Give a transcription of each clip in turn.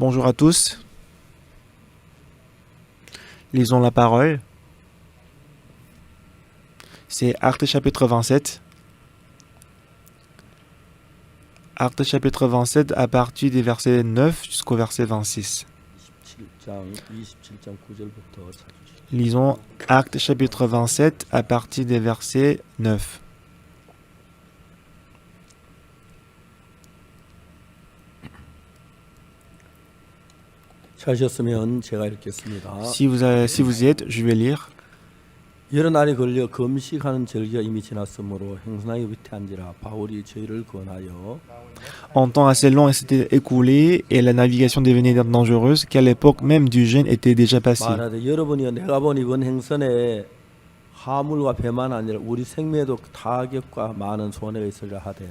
Bonjour à tous. Lisons la parole. C'est Actes chapitre 27. Actes chapitre 27 à partir des versets 9 jusqu'au verset 26. 27장 9절부터 찾으시죠. Lisons Actes chapitre 27 à partir des versets 9. 찾으셨으면 제가 읽겠습니다. Si vous y êtes, je vais lire. 여러 날이 걸려 금식하는 절기가 이미 지났으므로 행선하기 위태한지라 바울이 저희를 권하여 Un temps assez long s'était écoulé et la navigation devenait dangereuse qu'à l'époque même du jeûne était déjà passé. 말하되 여러분이여 내가 본 이번 행선에 화물과 배만 아니라 우리 생명에도 타격과 많은 손해가 있으려 하되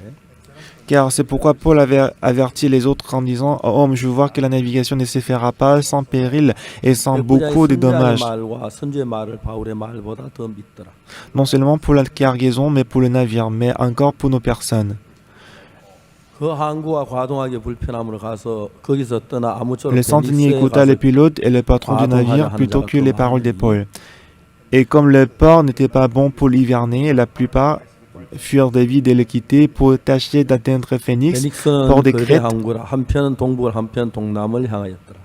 Car c'est pourquoi Paul avait averti les autres en disant « Homme, je vois que la navigation ne se fera pas sans péril et sans beaucoup de dommages, 말과 선주의 말을 바울의 말보다 더 믿더라. non seulement pour la cargaison, mais pour le navire, mais encore pour nos personnes. » 그 항구가 과동하기 불편함으로 가서 거기서 떠나 아무쪼록 Le centenier écouta le pilote et le patron du navire plutôt que les paroles de Paul. Et comme le port n'était pas bon pour l'hiverner, la plupart furent d'avis de le quitter pour tâcher d'atteindre Phénix, port de Crète, 항구라 한편은 동북을 한편 동남을 향하였더라.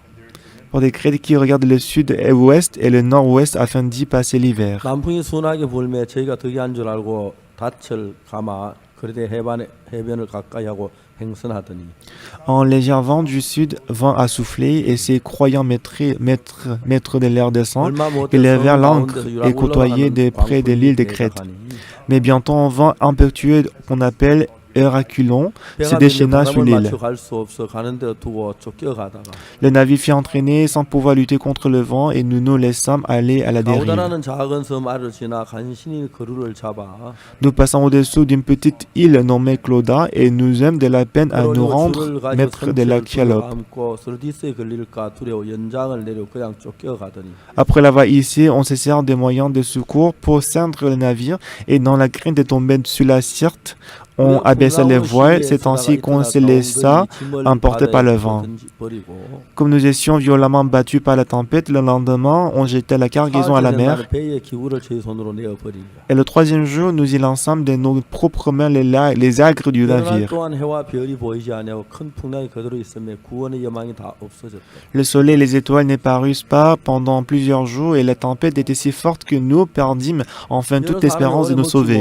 port de Crète qui regarde le sud et ouest et le nord-ouest afin d'y passer l'hiver. 남풍이 순하게 불매 저희가 덕이 한 줄 알고 닻을 감아 그러되 해변을 가까이 하고 행선하더니 En léger vent du sud, vent à souffler, et ses croyants maîtres de l'air descend, ils levèrent l'ancre et côtoyaient de près de l'île de Crète. Mais bientôt un vent impétueux qu'on appelle Euraculon se déchaîna sur l'île. 갈수 없어 가는 데 두고 쫓겨가다가 Le navire fut entraîné sans pouvoir lutter contre le vent et nous nous laissâmes aller à la dérive. 가우다라는 작은 섬 아래를 지나 간신히 거루를 잡아 Nous passons au-dessous d'une petite île nommée Clauda et nous eûmes de la peine à nous rendre maîtres de la Calope. 감고 스르디스에 걸릴까 두려워 연장을 내려 그냥 쫓겨가더니 Après l'avoir hissé, on se sert des moyens de secours pour ceindre le navire et dans la crainte de tomber sur la Sirte, on abaissa les voiles, c'est ainsi qu'on se laissa emporter par le vent. Comme nous étions violemment battus par la tempête, le lendemain, on jetait la cargaison à la mer. Et le troisième jour, nous y lançâmes de nos propres mains les agres du navire. Le soleil et les étoiles ne parussent pas pendant plusieurs jours et la tempête était si forte que nous perdîmes enfin toute espérance de nous sauver.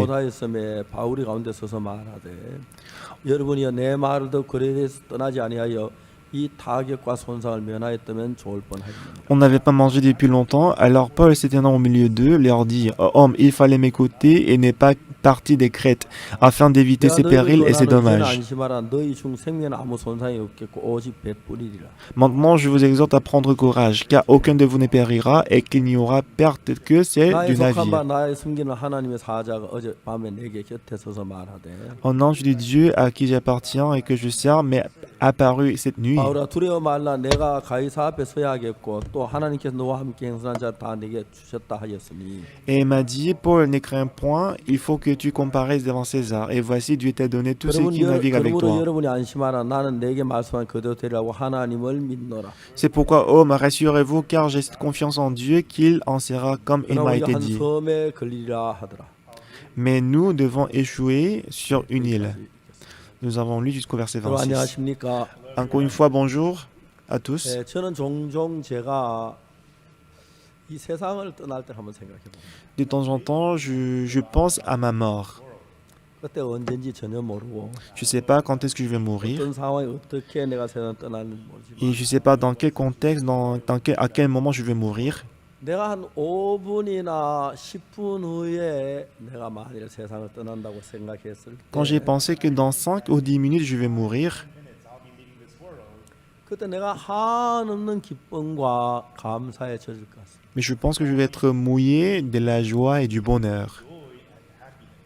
여러분이여 내 말을 듣고 그레데에서 떠나지 아니하여 이 타격과 손상을 면하였다면 좋을 뻔하였느니라. On n'avait pas mangé depuis longtemps, alors Paul s'étendant au milieu d'eux leur dit « Homme, il fallait m'écouter et n'est pas parti des Crêtes, afin d'éviter ces périls et ces dommages. Maintenant, je vous exhorte à prendre courage, car aucun de vous ne périra et qu'il n'y aura perte que celle du navire. » Un ange de Dieu à qui j'appartiens et que je sers m'est apparu cette nuit. 바울아 두려워 말라 내가 가이사 앞에 서야 하겠고 또 하나님께서 너와 함께 행선한 자 다 내게 주셨다 하였으니. Et il m'a dit, Paul, ne crains point, il faut que tu comparaisses devant César. Et voici, Dieu t'a donné tous ceux qui naviguent avec toi. 여러분이 안심하라 나는 내게 말씀한 그대로 되리라고 하나님을 믿노라. C'est pourquoi, homme, rassurez-vous, car j'ai cette confiance en Dieu qu'il en sera comme il m'a été dit. 섬에 걸리리라 하더라. Mais nous devons échouer sur une île. Nous avons lu jusqu'au verset 26. 안녕하십니까? Encore une fois, bonjour à tous. 네, 저는 종종 제가 이 세상을 떠날 때 한번 생각해 봅니다. De temps en temps, je pense à ma mort. 그때 언젠지 전혀 모르고 Je ne sais pas quand est-ce que je vais mourir. 어떤 상황이 어떻게 내가 세상을 떠날는지 모르지만 Et je ne sais pas dans quel contexte, à quel moment je vais mourir. 내가 한 5분이나 10분 후에 내가 만일 세상을 떠난다고 생각했을 Quand j'ai 때 pensé que dans 5 ou 10 minutes, je vais mourir, 그때 내가 한없는 기쁨과 감사에 젖을 것 같습니다. mais je pense que je vais être mouillé de la joie et du bonheur.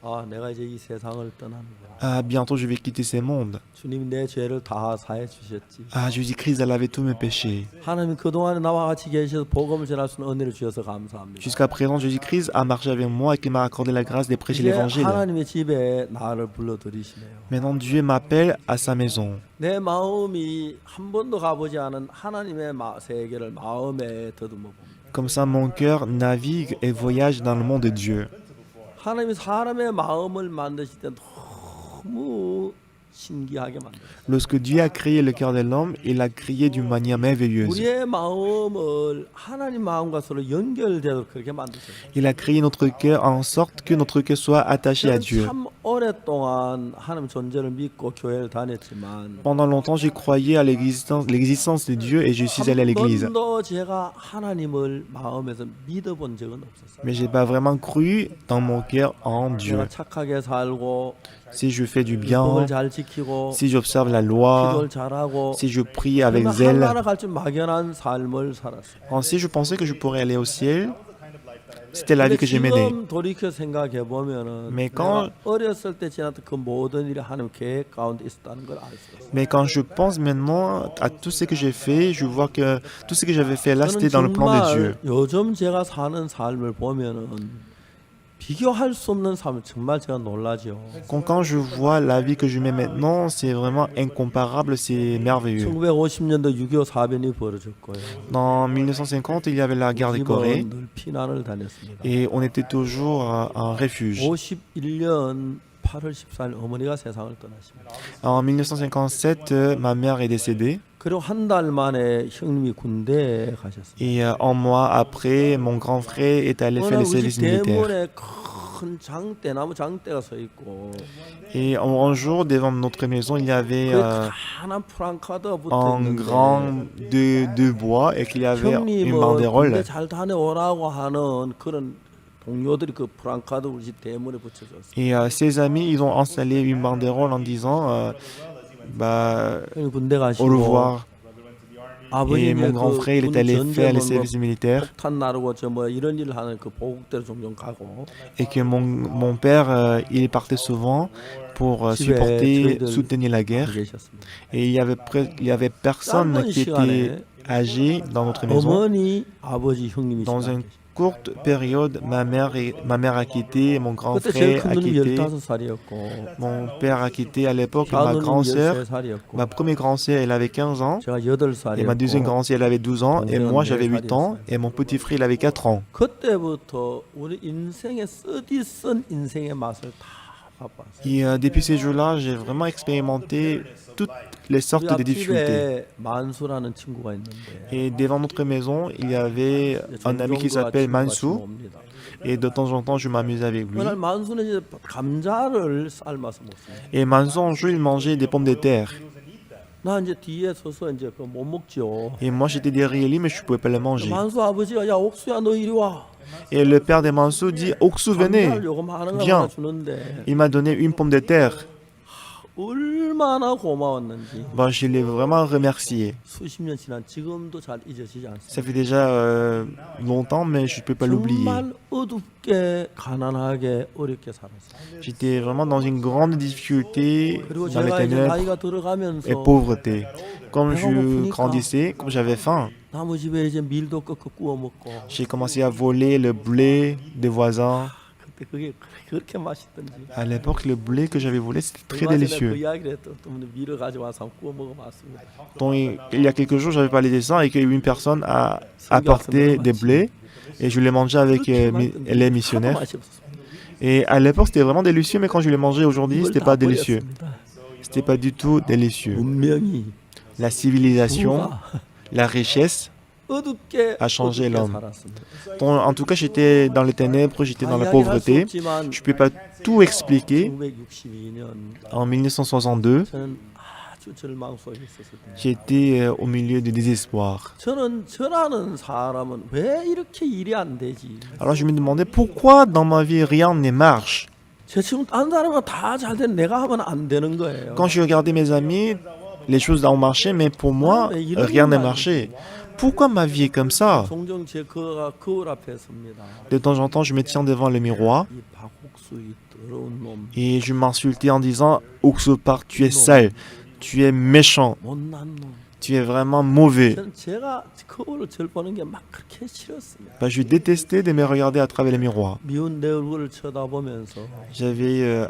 아, 내가 이제 이 세상을 떠나는구나. Ah, bientôt je vais quitter ce monde. 주님이 내 죄를 다 사해 주셨지. Ah, Jésus-Christ a lavé tous mes péchés. 하나님 그동안에 나와 같이 계셔서 복음을 전할 수 있는 은혜를 주셔서 감사합니다. Jusqu'à présent, Jésus-Christ a marché avec moi et qu'il m'a accordé la grâce de prêcher 이제 l'évangile. 하나님의 집에 나를 불러들이시네요. Maintenant, Dieu m'appelle à sa maison. 내 마음이 한 번도 가보지 않은 하나님의 세계를 마음에 더듬어 봅니다. Comme ça, mon cœur navigue et voyage dans le monde de Dieu. 하나님이 사람의 마음을 만드실 때 너무 신기하게 만들었어요. Lorsque Dieu a créé le cœur de l'homme, il l'a créé d'une manière merveilleuse. 우리의 마음을 하나님 마음과 서로 연결되도록 그렇게 만드셨어요. Il a créé notre cœur en sorte que notre cœur soit attaché à 저는 Dieu. 참 오랫동안 하나님 존재를 믿고 교회를 다녔지만 Pendant longtemps, j'ai croyé à l'existence de Dieu et je suis allé à 한 l'église. 번도 제가 하나님을 마음에서 믿어본 적은 없었어요. Mais j'ai pas vraiment cru dans mon cœur en Dieu. 내가 착하게 살고 Si je fais du bien, 율법을 잘 지키고 si j'observe la loi, 기도를 잘하고 si je prie avec 그러면 zèle, 하나님 갈줄 막연한 삶을 살았어요. ainsi je pensais que je pourrais aller au ciel. C'était la vie que j'ai menée. 지금 돌이켜 생각해 보면은 Mais quand- 내가 어렸을 때 지났던 그 모든 일이 하나님 계획 가운데 있었다는 걸 알 수 있어요. Mais quand je pense maintenant à tout ce que j'ai fait, je vois que tout ce que j'avais fait là, 저는 c'était dans le plan de Dieu. 정말 요즘 제가 사는 삶을 보면은 비교할 수 없는 삶을 정말 제가 놀라죠. Quand je vois la vie que je mets maintenant, c'est vraiment incomparable, c'est merveilleux. 1950년도 6.25 사변이 벌어졌고요. Dans 1950, il y avait la guerre de Corée 집은 늘 피난을 다녔습니다. et on était toujours en refuge. 51년 8월 14일 어머니가 세상을 떠나십니다. En 1957, ma mère est décédée 그리고 한 달 만에 형님이 군대에 가셨습니다. et un mois après, mon grand frère est allé faire 어느 le 우리 service 집 militaire. 대문에 큰 장대, 나무 장대가 서 있고 Et un jour, devant notre maison, il y avait 그 가난 프랑카드가 붙어 un 있는데 grand de bois et qu'il y avait une 형님은 군대 banderole. 잘 다녀오라고 하는 그런 동료들이 그 프랑카드 우리 집 대문에 붙여줬어요. Et ses amis, ils ont installé une banderole en disant bah, 형님 군대 au 가시고 revoir. Et 아버님의 mon grand frère, il est allé faire le service militaire 폭탄 나르고 저 뭐 이런 일을 하는 그 보국대로 종종 가고 et que mon père, il partait souvent pour 집에 supporter, 저희들 soutenir la guerre. 계셨습니다. Et il y avait personne 짧은 qui était 시간에 âgé dans notre maison. 어머니, 아버지, 형님이 Dans 시간 une 계십니다. courte période, ma mère a quitté, mon grand 그때 제일 frère 큰 a 누님 quitté, 15살이었고 mon père a quitté à l'époque, ma 작은 grande 누님 sœur, 13살이었고 ma première grande sœur, elle avait 15 ans, 제가 et ma deuxième 8살이었고 grande sœur, elle avait 12 ans, et 동생은 moi j'avais 4 8 ans, et mon petit frère, il avait 4 ans. 그때부터 우리 인생의 쓰디쓴 인생의 맛을 다 맛봤어요. Et depuis ces jours-là, j'ai vraiment expérimenté toutes les 우리 sortes de difficultés. 앞집에 만수라는 친구가 있는데 Et devant notre maison, il y avait un ami qui s'appelle Mansou, 옵니다. et de temps en temps, je m'amusais avec lui. 그날 만수는 이제 감자를 삶아서 먹습니다. Et Mansou, un jour, il mangeait des pommes de terre. 나 이제 뒤에 서서 이제 그 못 먹죠. Et moi, j'étais derrière lui, mais je ne pouvais pas le manger. 만수 아버지가 야 옥수야 너 이리 와. Et le père de Mansou dit, Oksu, venez. 감자를 요금 하는 거 Viens. 하나 주는데 Il m'a donné une pomme de terre. 얼마나 고마웠는지 Bon, je l'ai vraiment remercié. 수십 년 지난 지금도 잘 잊어지지 않습니다. Ça fait déjà longtemps, mais je ne peux pas l'oublier. 정말 어둡게 가난하게 어렵게 살았어요. J'étais vraiment dans une grande difficulté, 그리고 dans les 제가 이제 ténèbres 나이가 et 들어가면서 pauvreté. Comme 배가 je 고프니까 grandissais, comme j'avais faim, 나무 집에 이제 밀도 꺾어 구워 먹고 j'ai commencé à voler le blé des voisins. 그때 그게 그렇게 맛있던지. À l'époque, le blé que j'avais volé, c'était très 얼마 전에 그 délicieux. 이야기를 했던 분이 밀을 가져와서 한번 구워 먹어봤습니다. Donc, il y a quelques jours, j'avais parlé de ça et qu'une personne a apporté des blés et je l'ai mangé avec les missionnaires. 맛이 없었습니다. Et à l'époque, c'était vraiment délicieux, mais quand je l'ai mangé aujourd'hui, 이걸 c'était 다 pas délicieux. 버렸습니다. C'était pas du tout délicieux. 문명이 La civilisation, 부가 la richesse 어둡게 a changé 어둡게 l'homme. 살았습니다. En tout cas, j'étais dans les ténèbres, j'étais dans la 다 이야기할 수 pauvreté. 없지만 Je ne peux pas tout expliquer. 1962년 En 1962, 저는 아주 절망 속에 있었을 때 j'étais au milieu du désespoir. 저라는 사람은 왜 이렇게 일이 안 되지? Alors je me demandais pourquoi dans ma vie rien ne marche. 제 친구 딴 사람은 다 잘 되는 내가 하면 안 되는 거예요. Quand je regardais mes amis, les choses ont marché, mais pour moi, rien n'a marché. Pourquoi ma vie est comme ça? 종종 제 거울 앞에 섭니다. De temps en temps, je me tiens devant le miroir 이 박욱 옥수이 더러운 놈, Et je m'insultais en disant Oxopar, tu es sale, tu es méchant, 못난 놈. tu es vraiment mauvais. 저는 제가 거울을 절 보는 게 막 그렇게 싫었습니다. Bah, je détestais de me regarder à travers les miroirs. 미운 내 얼굴을 쳐다보면서 J'avais,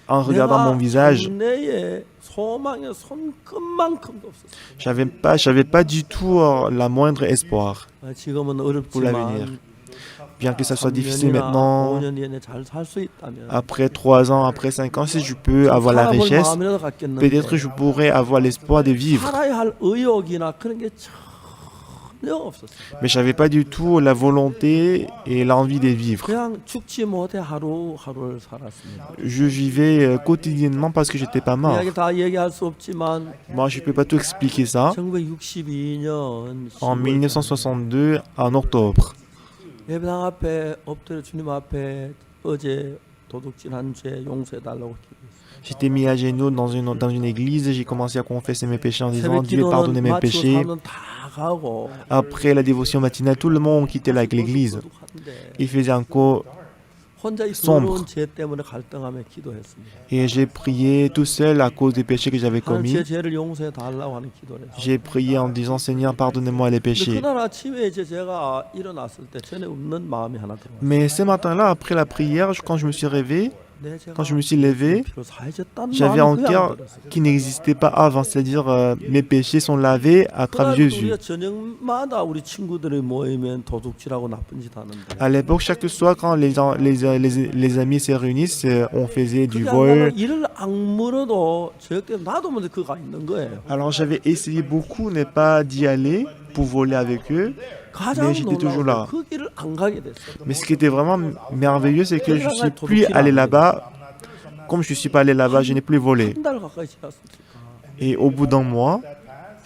en regardant mon visage, 장래에 소망의 손끝만큼도 없었어요. j'avais pas du tout la moindre espoir 지금은 pour l'avenir. 어렵지만 Bien que ça soit difficile 3년이나 maintenant, 5년 뒤에 잘 살 수 있다면 après 3 ans, après 5 ans, si je peux avoir la 살아볼 richesse, 마음이라도 갖겠는데 peut-être que je pourrais avoir l'espoir de vivre. 살아야 할 의욕이나 그런 게 전혀 없었어요. Mais j'avais pas du tout la volonté et l'envie de vivre. 그냥 죽지 못해 하루하루를 살았습니다. Je vivais quotidiennement parce que j'étais pas mort. 이야기 다 얘기할 수 없지만 Moi, je peux pas tout expliquer ça. 1962년 En 1962, en octobre, 예배당 앞에 엎드려 주님 앞에 어제 도둑질한 죄 용서해달라고 기도했어요. j'étais mis à genoux dans une église. J'ai commencé à confesser mes péchés en disant 새벽 Dieu, pardonnez 기도는 mes 마치고 péchés. 사람은 다 가고 Après la dévotion matinale, tout le monde quittait l'église. 도둑한데 Il faisait encore 혼자 이 sombre. 더러운 죄 때문에 갈등하며 기도했습니다. et j'ai prié tout seul à cause des péchés que j'avais 하나님 제 commis. 죄를 용서해 달라고 하는 기도를 했어요. J'ai prié en disant Seigneur, pardonnez-moi les 근데 péchés. 그날 아침에 이제 제가 일어났을 때 전에 없는 마음이 하나 들어왔어요. Mais ce matin-là, après la prière, quand je me suis réveillé, quand je me suis levé, 비로 사해졌다는 j'avais un 마음이 그게 안 cœur 들었어요. qui n'existait pas avant, c'est-à-dire mes péchés sont lavés à travers 그날 Jésus. 우리가 저녁마다 우리 친구들이 모이면 도둑질하고 나쁜 짓 하는데 À l'époque, chaque soir, quand les amis se réunissent, on faisait du 그게 안 vol. 가면 이를 악물어도 저녁 때 나도 먼저 그가 있는 거예요. Alors j'avais essayé beaucoup ne pas d'y aller pour voler avec eux, 가장 mais j'étais toujours 놀라운 là. 건 그 길을 안 가게 됐어요. Mais ce qui était vraiment merveilleux, c'est que je ne suis plus allé là-bas. Comme je ne suis pas allé là-bas, je n'ai plus volé. 한 달 가까이 지났습니까? Et au bout d'un mois,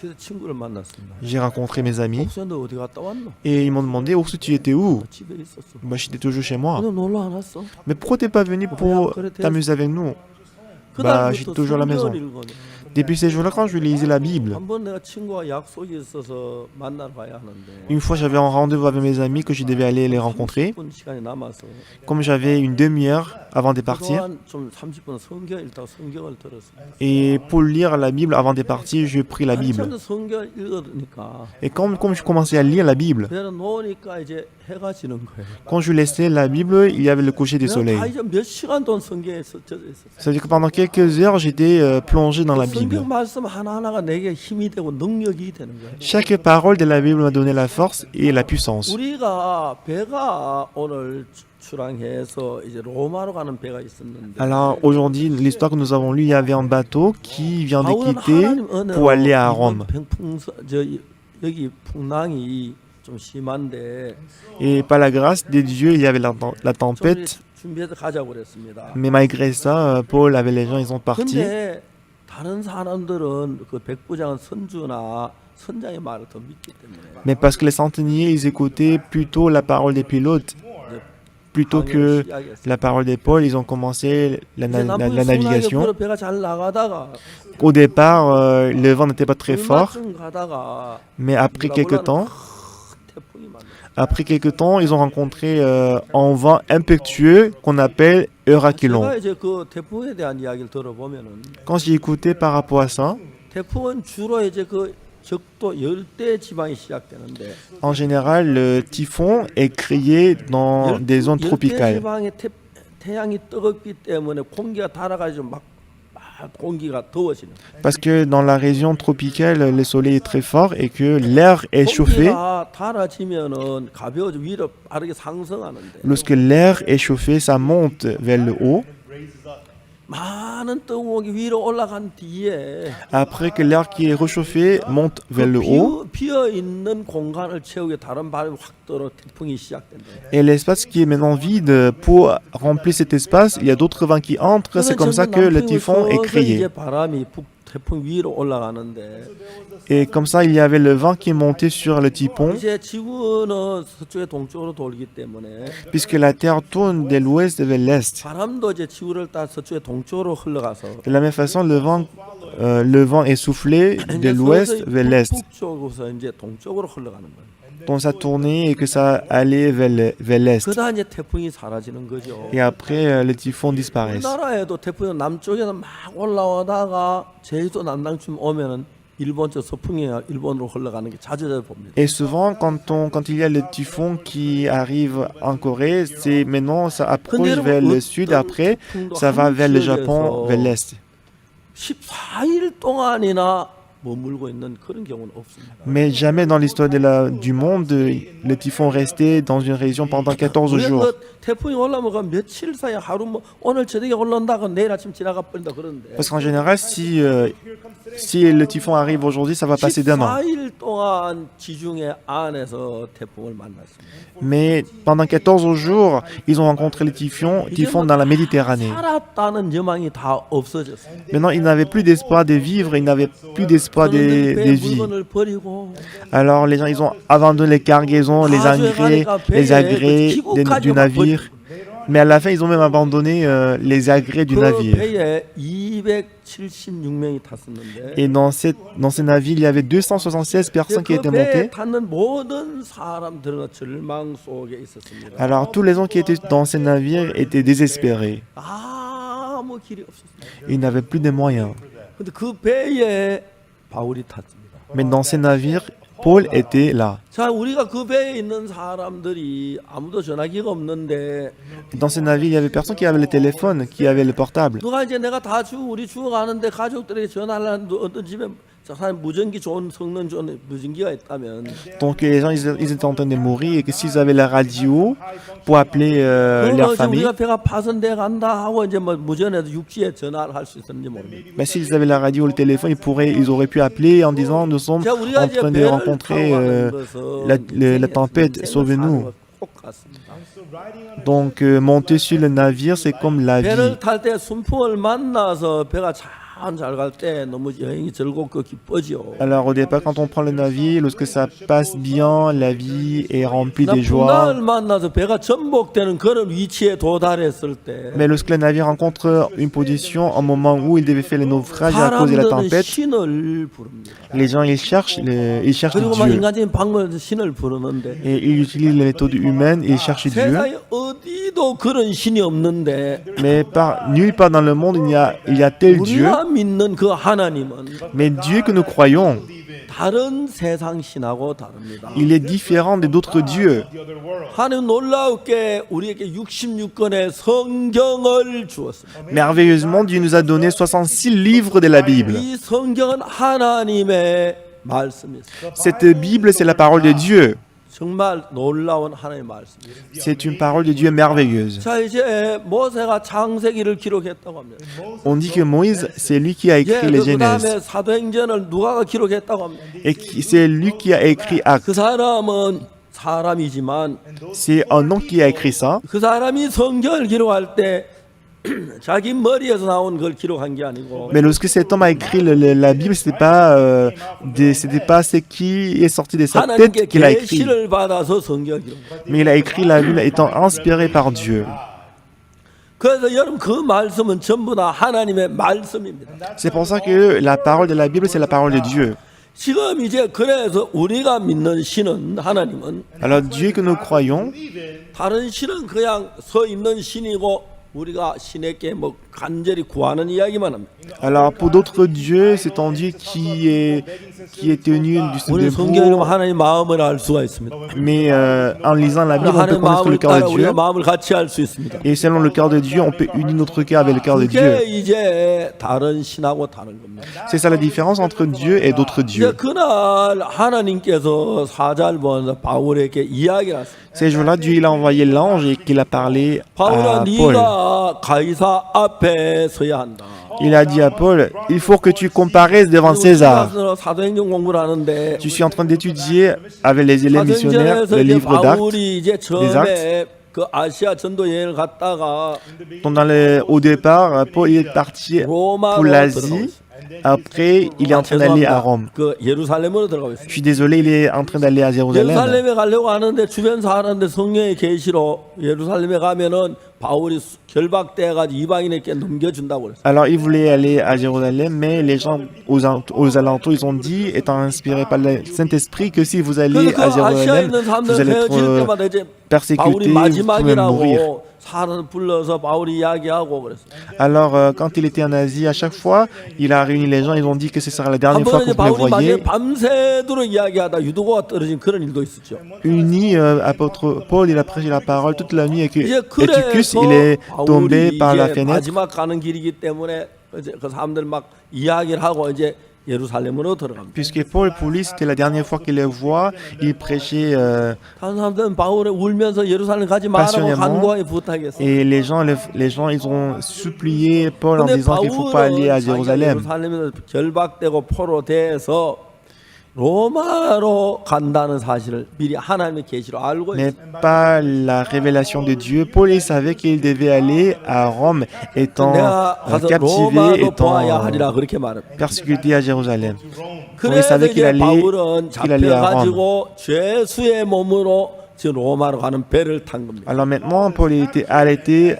그래서 친구를 만났습니다. j'ai rencontré mes amis 옥수야 너 어디 갔다 왔노? et ils m'ont demandé où tu étais où. 집에 있었어. Bah, j'étais toujours chez moi. 너 놀러 안 왔어? Mais pourquoi t'es pas venu pour t'amuser avec nous? Bah, j'étais toujours à la maison. Depuis ces jours-là, quand je lisais la Bible, 한번 내가 친구와 약속이 있어서 만나러 가야 하는데 une fois j'avais un rendez-vous avec mes amis que je devais aller les rencontrer. 30분 시간이 남아서 Comme j'avais une demi-heure avant de partir, 그동안 좀 30분 성경 읽다가 성경을 들었어요. et pour lire la Bible avant de partir, je pris la Bible. 한참 성경 읽으니까 Et comme je commençais à lire la Bible, 그냥 놓으니까 이제 해가 지는 거예요. quand je laissais la Bible, il y avait le coucher du 내가 soleil. 다 이제 몇 시간 동안 성경에 젖어 있었어요. C'est-à-dire que pendant quelques heures, j'étais plongé dans la Bible. 성경 말씀 하나하나가 내게 힘이 되고 능력이 되는 거예요. Chaque parole de la Bible m'a donné la force et la puissance. 우리가 배가 오늘 출항해서 이제 로마로 가는 배가 있었는데 Alors aujourd'hui, l'histoire que nous avons lue, il y avait un bateau qui vient de 바울은 quitter 하나님 은혜로 pour aller à 이번 Rome. 여기 풍랑이 좀 심한데 Et par la grâce de Dieu, il y avait la 좀 tempête. 준비해서 가자고 그랬습니다. Mais malgré ça, Paul avait les gens, ils sont partis. 근데 다른 사람들은 그 백부장은 선주나 선장의 말을 더 믿기 때문에 Mais parce que les centeniers, ils écoutaient plutôt la parole des pilotes, plutôt que la parole des Paul, ils ont commencé la navigation. 배가 잘 나가다가 Au départ, le vent n'était pas très fort, 얼마쯤 가다가 mais après quelques temps, 태풍이 만났어요. ils ont rencontré un vent impétueux qu'on appelle Euraquilon. 제가 이제 그 태풍에 대한 이야기를 들어보면은 Quand j'ai écouté par rapport à ça, 태풍은 주로 이제 그 적도 열대 지방이 시작되는데 en général, le typhon est créé dans des zones 열대 tropicales. 지방에 태양이 뜨겁기 때문에 공기가 달아가지고 막 공기가 더워지는. Parce que dans la région tropicale, le soleil est très fort et que l'air est chauffé. 공기가 달아지면은 가벼워져 위로 빠르게 상승하는데 Lorsque l'air est chauffé, ça monte vers le haut. 많은 뜨거운 위로 올라간 뒤에 Après que l'air qui est réchauffé monte vers le haut, 비어 있는 공간을 채우기 다른 바람이 확 들어 태풍이 시작된다. et l'espace qui est maintenant vide, pour remplir cet espace, il y a d'autres vents qui entrent. C'est comme ça que le typhon est créé. 이제 바람이 태풍 위로 올라가는데 Et comme ça, il y avait le vent qui montait sur le typhon, 이제 지구는 서쪽에 동쪽으로 돌기 때문에 puisque la Terre tourne de l'ouest vers l'est. 바람도 이제 지구를 따라 서쪽에 동쪽으로 흘러가서 De la même façon, le vent est soufflé de 이제 l'ouest 서서히 vers l'est. 북쪽으로서 이제 동쪽으로 흘러가는 거예요. dont ça tournait et que ça allait vers l'est. 그러다 이제 태풍이 사라지는 거죠. Et après, les typhons disparaissent. 우리나라에도 태풍이 남쪽에서 막 올라오다가 제주도 남당쯤 오면은 일본 저 서풍이 일본으로 흘러가는 게 자주 봅니다. Et souvent, quand il y a le typhon qui arrive en Corée, c'est maintenant ça approche vers le sud. Après, ça va vers le Japon, vers l'est. 14일 동안이나 머물고 있는 그런 경우는 없습니다. Mais jamais dans l'histoire du monde, le typhon restait dans une région pendant 14 우리가 jours. 그 태풍이 올라오면 며칠 사이에 하루 뭐 오늘 저녁에 올라온다고 내일 아침 지나가 버린다 그러는데 Parce qu'en général, si le typhon arrive aujourd'hui, ça va passer demain. 14일 동안 지중해 안에서 태풍을 만났습니다. Mais pendant 14 jours, ils ont rencontré le typhon dans la Méditerranée. 살았다는 여망이 다 없어졌어요. Maintenant, ils n'avaient plus d'espoir de vivre, ils n'avaient plus d'espoir de vie. 물건을 버리고 Alors les gens, ils ont abandonné les cargaisons, les agrès du navire. Mais à la fin, ils ont même abandonné les agrès du 그 navire. 배에 276명이 탔었는데 Et dans ces navires, il y avait 276 personnes qui 그 étaient 배에 montées. 탔는 모든 사람들은 절망 속에 있었습니다. Alors tous les gens qui étaient dans ces navires étaient désespérés. 아무 길이 없었습니다. Ils n'avaient plus de moyens. 근데 그 배에 바울이 탔습니다. Mais dans ces navires, Paul était là. 자, 우리가 그 배에 있는 사람들이 아무도 전화기가 없는데 Dans ces navires, il y avait personne qui avait le téléphone, qui avait le portable. 누가 이제 내가 다 우리 죽어가는데 가족들에게 전화하려는 어떤 집에 사람 무전기 좋은 성능 좋은 무전기가 있다면 Donc les gens, ils étaient en train de mourir et que s'ils avaient la radio pour appeler leur famille, 우리가 배가 파손돼 간다 하고 이제 뭐 무전에도 육지에 전화를 할 수 있었는지 모릅니다. mais s'ils avaient la radio ou le téléphone, ils auraient pu appeler en disant nous sommes 자, 우리가 en 이제 train de 배를 rencontrer 타고 가는 것은 la tempête, sauvez-nous. 꼭 같습니다. Donc monter sur le navire, c'est comme la vie. 배를 탈 때 순풍을 만나서 배가 잘 갈 때 너무 여행이 즐겁고 기쁘죠. Alors au départ, quand on prend le navire, lorsque ça passe bien, la vie est remplie de joie. 풍랑을 만나서 배가 전복되는 그런 위치에 도달했을 때 Mais lorsque le navire rencontre une position, au moment où il devait faire le naufrage à cause de la 사람들은 tempête, 신을 부릅니다. les gens ils cherchent 그리고 막 Dieu. 인간적인 방법에서 신을 부르는데 Et ils utilisent les méthodes humaines, ils cherchent Dieu. 세상에 어디도 그런 신이 없는데 Mais nulle part dans le monde il y a tel Dieu. 우리가 믿는 그 하나님은 Mais Dieu que nous croyons, 다른 세상 신하고 다릅니다. il est différent des d'autres dieux. 하나님 놀라우게 우리에게 66권의 성경을 주었습니다. Merveilleusement, Dieu nous a donné 66 livres de la Bible. 이 성경은 하나님의 말씀입니다. Cette Bible, c'est la parole de Dieu. 정말 놀라운 하나님의 말씀입니다. C'est une parole de Dieu merveilleuse. 자, 이제 모세가 창세기를 기록했다고 합니다. On dit que Moïse, c'est lui qui a écrit les 그 다음에 Genèses. 사도행전을 누가가 기록했다고 합니다. Et c'est lui qui a écrit Actes. 그 사람은 사람이지만 C'est un homme qui a écrit ça. 그 사람이 성경을 기록할 때 자기 머리에서 나온 걸 기록한 게 아니고 Mais lorsque cet homme a écrit la Bible, c'était pas ce qui est sorti de sa 하나님께 tête qu'il a écrit. 계시를 받아서 성경을 기록한. Mais il a écrit la Bible étant inspiré par Dieu. 그래서 여러분 그 말씀은 전부 다 하나님의 말씀입니다. C'est pour ça que la parole de la Bible, c'est la parole de Dieu. 지금 이제 그래서 우리가 믿는 신은 하나님은 Alors Dieu que nous croyons, 다른 신은 그냥 서 있는 신이고 우리가 신에게 뭐 간절히 구하는 이야기만 합니다. alors pour d'autres dieux, c'est un Dieu qui est tenu 우리 성경을 debout. 하나님의 마음을 알 수가 있습니다. Mais en lisant la Bible, on peut 하나님의 connaître le 마음을 cœur 따라 de 우리가 Dieu. 마음을 같이 알 수 있습니다. Et selon le cœur de Dieu, on peut unir notre cœur avec le cœur de 그게 Dieu. 이제 다른 신하고 다른 겁니다. C'est ça la différence entre Dieu et d'autres 이제 dieux. 그날 하나님께서 사자를 보내서 바울에게 이야기를 했습니다. Ces jours-là, Dieu il a envoyé l'ange et qu'il a parlé 바울아 à Paul. 네가 가이사 앞에 서야 한다. Il a dit à Paul, il faut que tu comparaisses devant César. 사도행전 공부를 하는데 Tu suis en train d'étudier avec les élèves missionnaires 사도행전에서 le 이제 livre d'actes. 바울이 이제 처음에 그 아시아 전도 여행을 갔다가 Donc au départ, Paul il est parti pour 로마로 l'Asie. 들어가고 Après, il est en train d'aller à Rome. 그 예루살렘으로 들어가고 Je 있어요. suis désolé, il est en train d'aller à Jérusalem. 예루살렘에 가려고 하는데 주변 사람들 성령의 계시로 예루살렘에 가면은 바울이 결박돼가지고 이방인에게 넘겨준다고 그랬어요. Alors, ils voulaient aller à Jérusalem, mais les gens aux alentours, ils ont dit, étant inspirés par le Saint-Esprit, que si vous allez à 그래서 그 아시아에 Jérusalem, 있는 vous 사람들은 allez 헤어질 être 때마다 이제 persécutés, 바울이 vous pouvez mourir. 마지막이라고 사람을 불러서 바울이 이야기하고 그랬어요. Alors, quand il était en Asie, à chaque fois, il a réuni les gens, ils ont dit que ce sera la dernière fois 한 que 번은 vous les 바울이 voyez. 마지막에 밤새도록 이야기하다 유도고가 떨어진 그런 일도 있었죠. Uni, apôtre Paul, il a prêché la parole toute la nuit et que 이제 Eutychus, 그래서 il est tombé 바울이 par la 이제 fenêtre. 마지막 가는 길이기 때문에 이제 그 사람들 막 이야기를 하고 이제 예루살렘으로 들어갑니다. Puisque Paul, pour lui, c'était la dernière fois qu'il les voit, il prêchait 다른 사람들은 바울에 울면서 예루살렘 가지 말라고 passionnément. 간구하게 부탁했어요. Et les gens, ils ont supplié Paul en 근데 disant qu'il ne faut pas aller à 바울은 자기가 Jérusalem. 예루살렘에서 결박되고 포로돼서 로마로 간다는 사실을 미리 하나님의 계시로 알고 Mais 있어요. pas la révélation de Dieu. Paul, il savait qu'il devait aller à Rome, étant 내가 가서 captivé, 로마도 보아야 étant 하리라 그렇게 말합니다. persécuté à Jérusalem. Donc, il 그래서 savait qu'il 이제 allait 바울은 à Rome. 잡혀가지고 죄수의 몸으로 지금 로마로 가는 배를 탄 겁니다. Alors maintenant, Paul il était arrêté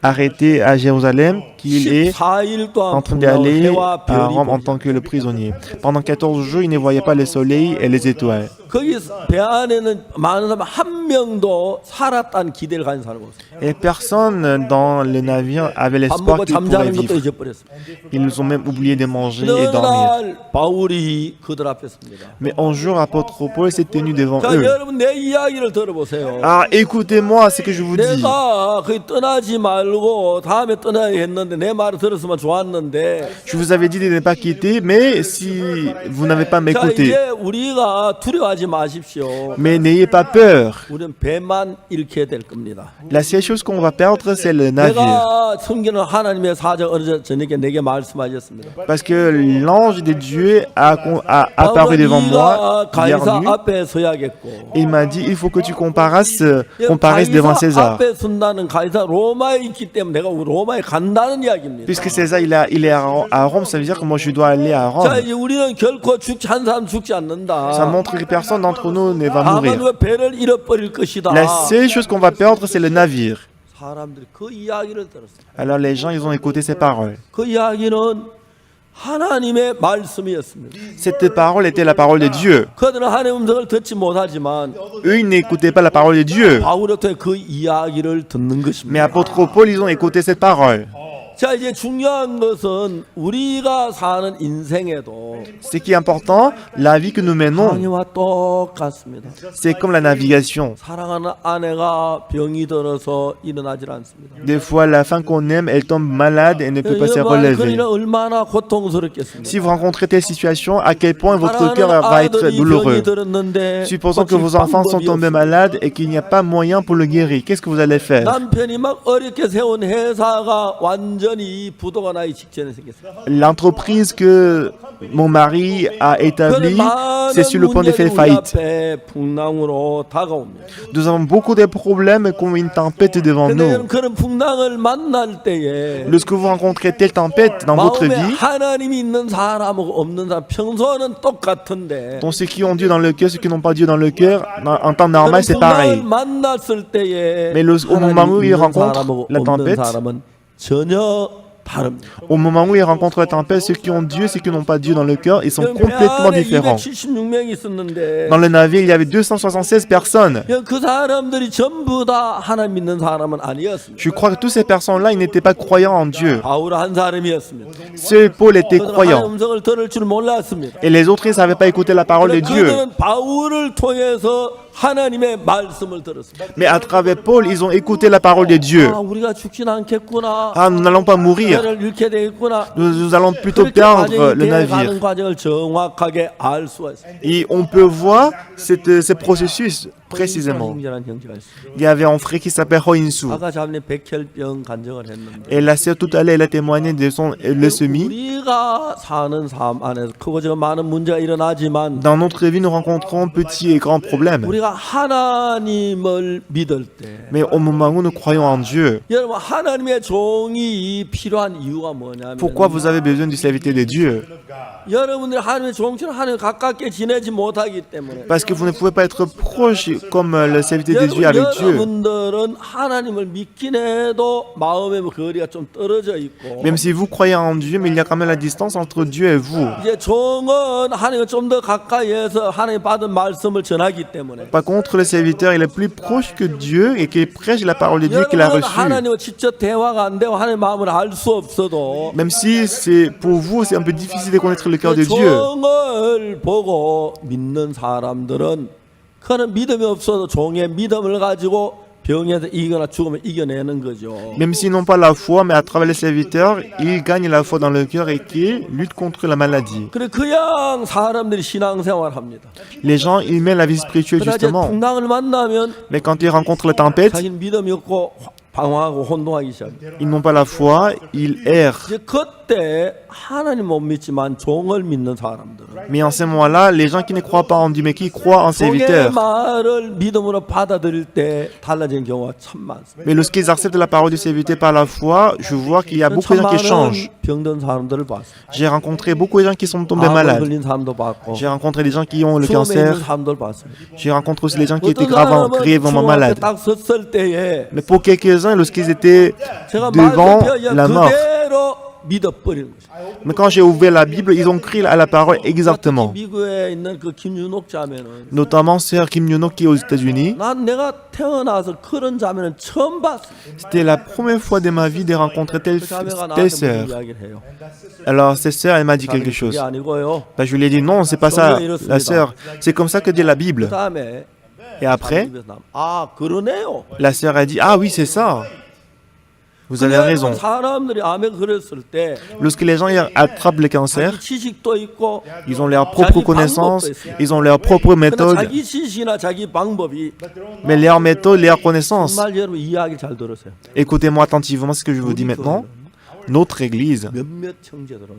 arrêté à Jérusalem, qu'il est 14일 동안 en train d'aller 해와 à 별이 Rome en 보이죠. tant que le prisonnier. Pendant 14 jours, il ne voyait pas le soleil et les étoiles. 거기 배 안에는 많은 사람 한 명도 살았다는 기대를 가진 사람이 없어요. Et personne dans le navire avait 밥 l'espoir 먹고 qu'il pourrait 잠자는 것도 vivre. 잊어버렸습니다. Ils ont même oublié de manger et 어느 dormir. 날 바울이 그들 앞에 섭니다. Mais un jour, apôtre Paul s'est tenu devant 자, eux. 여러분 내 이야기를 들어보세요. Ah, écoutez-moi ce que je vous dis. 내가 거기 떠나지 말고 다음에 떠나야 했는데 내 말을 들었으면 좋았는데 Je vous avais dit de ne pas quitter, mais si vous n'avez pas 자 m'écouté, 이제 우리가 두려워하지 마십시오. mais n'ayez pas peur. 우리는 배만 잃게 될 겁니다. La seule chose qu'on va perdre, c'est le navire. 내가 섬기는 하나님의 사자 어느 저녁에 내게 말씀하셨습니다. Parce que l'ange de Dieu a apparu devant moi hier 가이사 nuit. 앞에 서야겠고 Et il m'a dit, il faut que tu comparaisses devant 가이사 César. 앞에 선다는 가이사 로마에 있기 때문에 내가 로마에 간다는 이야기입니다. Puisque César, il est à Rome, ça veut dire que moi, je dois aller à 자 Rome. 이제 우리는 결코 한 사람 죽지 않는다. Ça montre que personne d'entre nous ne va 다만 mourir. 그 배를 잃어버릴 것이다. La seule chose qu'on va perdre, c'est le navire. 사람들이 그 이야기를 들었어요. Alors les gens, ils ont écouté ces paroles. 그 이야기는 하나님의 말씀이었습니다. Cette parole était la parole de Dieu. 그들은 하나님의 음성을 듣지 못하지만 Eux, ils n'écoutaient pas la parole de Dieu. 바울을 통해 그 이야기를 듣는 Mais 것입니다. apôtre Paul, ils ont écouté cette parole. 자 이제 중요한 것은 우리가 사는 인생에도 Ce qui est important, la vie que nous menons, 하나님과 똑같습니다. c'est comme la navigation. 사랑하는 아내가 병이 들어서 일어나질 않습니다. Des fois, la femme qu'on aime, elle tombe malade et ne peut pas se relever. 그러니까 얼마나 고통스럽겠습니다. Si vous rencontrez telle situation, à quel point votre cœur 사랑하는 va être 아들이 병이 douloureux. 들었는데 Supposons que vos enfants sont tombés malades et qu'il n'y a pas moyen pour le guérir. Qu'est-ce que vous allez faire? 남편이 막 어렵게 세운 회사가 완전히 부도가 나기 직전에 생겼어요. L'entreprise que mon mari a établie, c'est sur le point de faire faillite. 풍랑으로 다가옵니다. Nous avons beaucoup de problèmes comme une tempête devant 근데 nous. 그런 풍랑을 만날 때에 Lorsque vous rencontrez telle tempête dans votre 마음에 vie, 하나님이 있는 사람하고 없는 사람 평소는 똑같은데 donc ceux qui ont Dieu dans le cœur, ceux qui n'ont pas Dieu dans le cœur, en temps 그런 normal, c'est pareil. 풍랑을 만났을 때에 Mais au moment où il rencontre 사람하고 la 없는 tempête, 사람은 전혀 다릅니다. au moment où ils rencontrent la tempête, ceux qui ont Dieu, ceux qui n'ont pas Dieu dans le cœur, ils sont complètement différents. 276명이 있었는데 Dans le navire, il y avait 276 personnes. 그 사람들이 전부 다 하나님 믿는 사람은 아니었습니다. Je crois que toutes ces personnes-là, ils n'étaient pas croyants en Dieu. 바울 한 사람이었습니다. Seul Paul était 그들은 하나님의 croyant. 음성을 들을 줄 몰랐습니다. Et les autres, ils ne savaient pas écouter la parole de Dieu. 그들은 바울을 통해서 하나님의 말씀을 들었습니다. Mais à travers Paul, ils ont écouté la parole de Dieu. 아, 우리가 죽진 않겠구나. Ah, nous n'allons pas mourir. 배를 잃게 되겠구나. Nous allons plutôt 그렇게 perdre le 과정이 navire. 돼가는 과정을 정확하게 알 수가 있어요. Et on peut voir ce processus précisément. 형제란 형제가 있어요. Il y avait un frère qui s'appelle Hoinsu. 아까 잡는 백혈병 간증을 했는데 Et la sœur tout à l'heure, elle a témoigné de son leucémie. 우리가 사는 삶 안에서 크고 작은 많은 문제가 일어나지만 Dans notre vie, nous rencontrons petits et grands problèmes. 우리가 우리가 하나님을 믿을 때 Mais au moment où nous croyons en Dieu, 여러분 하나님의 종이 필요한 이유가 뭐냐면 pourquoi vous avez besoin du serviteur de Dieu? 여러분들이 하나님의 종처럼 하나님 가깝게 지내지 못하기 때문에 Parce que vous ne pouvez pas être proche comme le serviteur de Dieu avec Dieu. 여러분들은 하나님을 믿긴 해도 마음의 거리가 좀 떨어져 있고 Même si vous croyez en Dieu, mais il y a quand même la distance entre Dieu et vous. 이제 종은 하나님을 좀 더 가까이에서 하나님 받은 말씀을 전하기 때문에 Par contre, le serviteur, il est plus proche que Dieu et qu'il prêche la parole de Dieu qu'il a 여러분은 reçue. 하나님과 직접 대화가 안 되고 하나님의 마음을 알 수 없어도 Même si c'est pour vous, c'est un peu difficile de connaître le cœur de Dieu. 종을 보고 믿는 사람들은 그는 믿음이 없어도 종의 믿음을 가지고 병에서 이기거나 죽으면 이겨내는 거죠. Même s'ils n'ont pas la foi, mais à travers les serviteurs, ils gagnent la foi dans le cœur et qu'ils luttent contre la maladie. 그래 그냥 사람들이 신앙생활합니다. Les gens, ils mènent la vie spirituelle 그러나 이제 justement. 풍랑을 만나면 Mais quand ils rencontrent la tempête, 자기는 믿음이 없고 방황하고 혼동하기 시작합니다. ils n'ont pas la foi, ils errent. 이제 그때 하나님 못 믿지만 종을 믿는 사람들은 Mais en ces moments-là, les gens qui ne croient pas en Dieu, mais qui croient en 종의 serviteur, 말을 믿음으로 받아들일 때 달라지는 경우가 참 많습니다. mais lorsqu'ils acceptent la parole du serviteur par la foi, je vois qu'il y a beaucoup de gens qui changent. 병든 사람들을 봤습니다. J'ai rencontré beaucoup de gens qui sont tombés 암 malades. 걸린 사람도 봤고 J'ai rencontré des gens qui ont le 수험에 있는 cancer. 사람들 봤습니다. J'ai rencontré aussi les gens qui étaient 어떤 사람은 grièvement 주님 앞에 malades. 딱 섰을 때에 Mais pour quelques-uns, lorsqu'ils étaient 제가 devant 말씀드려 la mort, 그대로 믿어버리는 거죠. mais quand j'ai ouvert la Bible, ils ont crié à la parole exactement. 특히 미국에 있는 그 김윤옥 자매는 Notamment sœur Kim Yono qui est aux États-Unis. 난 내가 태어나서 그런 자매는 처음 봤어. C'était la première fois de ma vie de rencontrer telle, 그 자매가 telle 나한테 sœur. 무슨 이야기를 해요. Alors cette sœur, elle m'a dit quelque 그게 chose. 아니고요. Ben, je lui ai dit non, c'est pas ça, la sœur. C'est comme ça que dit la Bible. 그다음에 Et après, 아 그러네요. la sœur a dit ah oui, c'est ça. Vous avez raison. 사람들이 암에 걸렸을 때 Lorsque les gens attrapent le cancer, 자기 지식도 있고 ils ont leurs propres connaissances, ils ont leurs propres 근데 méthodes, 자기 지식이나 자기 방법이 mais leurs méthodes, leurs connaissances. 정말 여러분 이야기 잘 들으세요. Écoutez-moi attentivement ce que je vous dis maintenant. Notre église, 몇몇 형제들은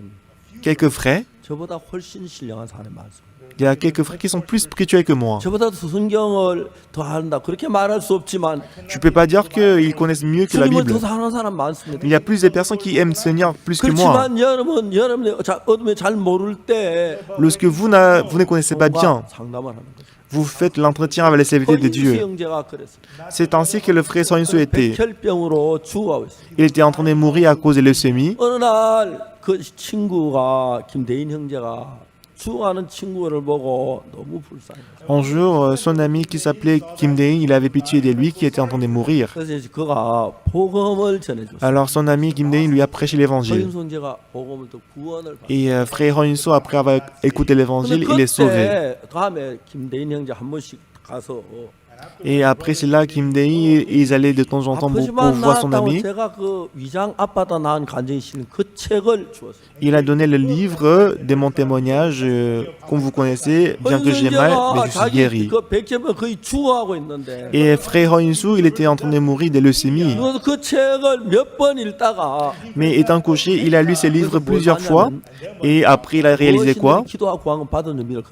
quelques frères, 저보다 훨씬 신령한 사람이 많습니다. il y a quelques frères qui sont plus spirituels que moi. 저보다 성경을 더 한다 그렇게 말할 수 없지만 Je ne peux pas dire qu'ils connaissent mieux que la 주님을 Bible. 더 사랑하는 사람 많습니다. Il y a plus de personnes qui aiment le Seigneur plus que moi. 그렇지만 여러분이 어둠에 잘 모를 때 Lorsque vous ne connaissez pas bien, 상담을 하는 거죠. vous faites l'entretien avec les serviteurs de 허인수 Dieu. 형제가 그랬어요. C'est ainsi que le frère Soinsu était. 백혈병으로 죽어가고 있어요. Il était en train de mourir à cause de leucémie. 어느 날 그 친구가 김대인 형제가 죽어가는 친구를 보고 너무 불쌍해요. Un jour, son ami qui s'appelait Kim Dae-in, il avait pitié de lui qui était en train de mourir. 그래서 이제 그가 복음을 전해줬어요. Alors son ami Kim Dae-in lui a prêché l'évangile. 허인수 형제가 복음을 또 구원을 받았어요. Et frère Hoinso, après avoir écouté l'évangile, il est sauvé. 그때 다음에 김대인 형제 한 번씩 가서 Et après cela, Kim Dae-in, ils allaient de temps en temps pour 아프지만 voir son 나았다고 ami. 제가 그 위장 아빠다 낳은 간증이 실린 그 책을 주었어요. Il a donné le livre de mon témoignage, comme vous connaissez, bien que j'ai mal, mais je suis 자기 guéri. 그 백혈병 거의 죽어가고 있는데 Et frère Hoinsu, il était en train de mourir de leucémie. 그래서 그 책을 몇 번 읽다가 Mais étant couché, il a lu ce livre plusieurs fois. Et après, il a réalisé quoi? 기도하고 구한 건 받은 의미를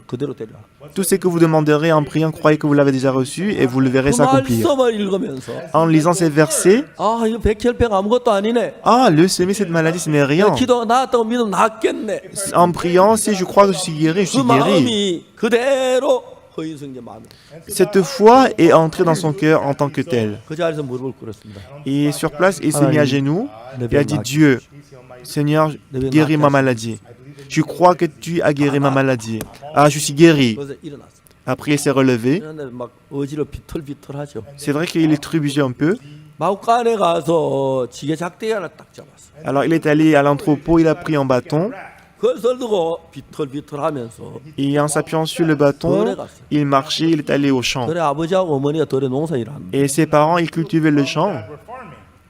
그대로 데려. Tout ce que vous demanderez en priant, croyez que vous l'avez déjà reçu et vous le verrez 그 s'accomplir. 말씀을 읽으면서 En lisant ces versets, 아 이거 백혈병 아무것도 아니네. ah, leucémie, cette maladie, ce n'est rien. 기도가 나았다고 믿으면 낫겠네. En priant, si je crois que je suis guéri, je 그 suis guéri. 마음이 그대로 허인성제 마음이. Cette foi est entrée dans son cœur en tant que telle. 그 자리에서 무릎을 꿇었습니다. Et sur place, il s'est mis à genoux et a dit, Dieu, Seigneur, guéris ma maladie. Je crois que tu as guéri ma maladie. Ah, je suis guéri. 그래서 일어났어요. Après, il s'est relevé. 그런데 막 어지러 비틀비틀하죠. C'est vrai qu'il est trébuché un peu. 마구간에 가서 지게 작대기 하나 딱 잡았어요. Alors, il est allé à l'entrepôt, il a pris un bâton. 그걸 들고 비틀비틀하면서 Et en s'appuyant sur le bâton, il marchait, il est allé au champ. 그래 아버지하고 어머니가 덜에 농사 일하는. Et ses parents, ils cultivaient le champ.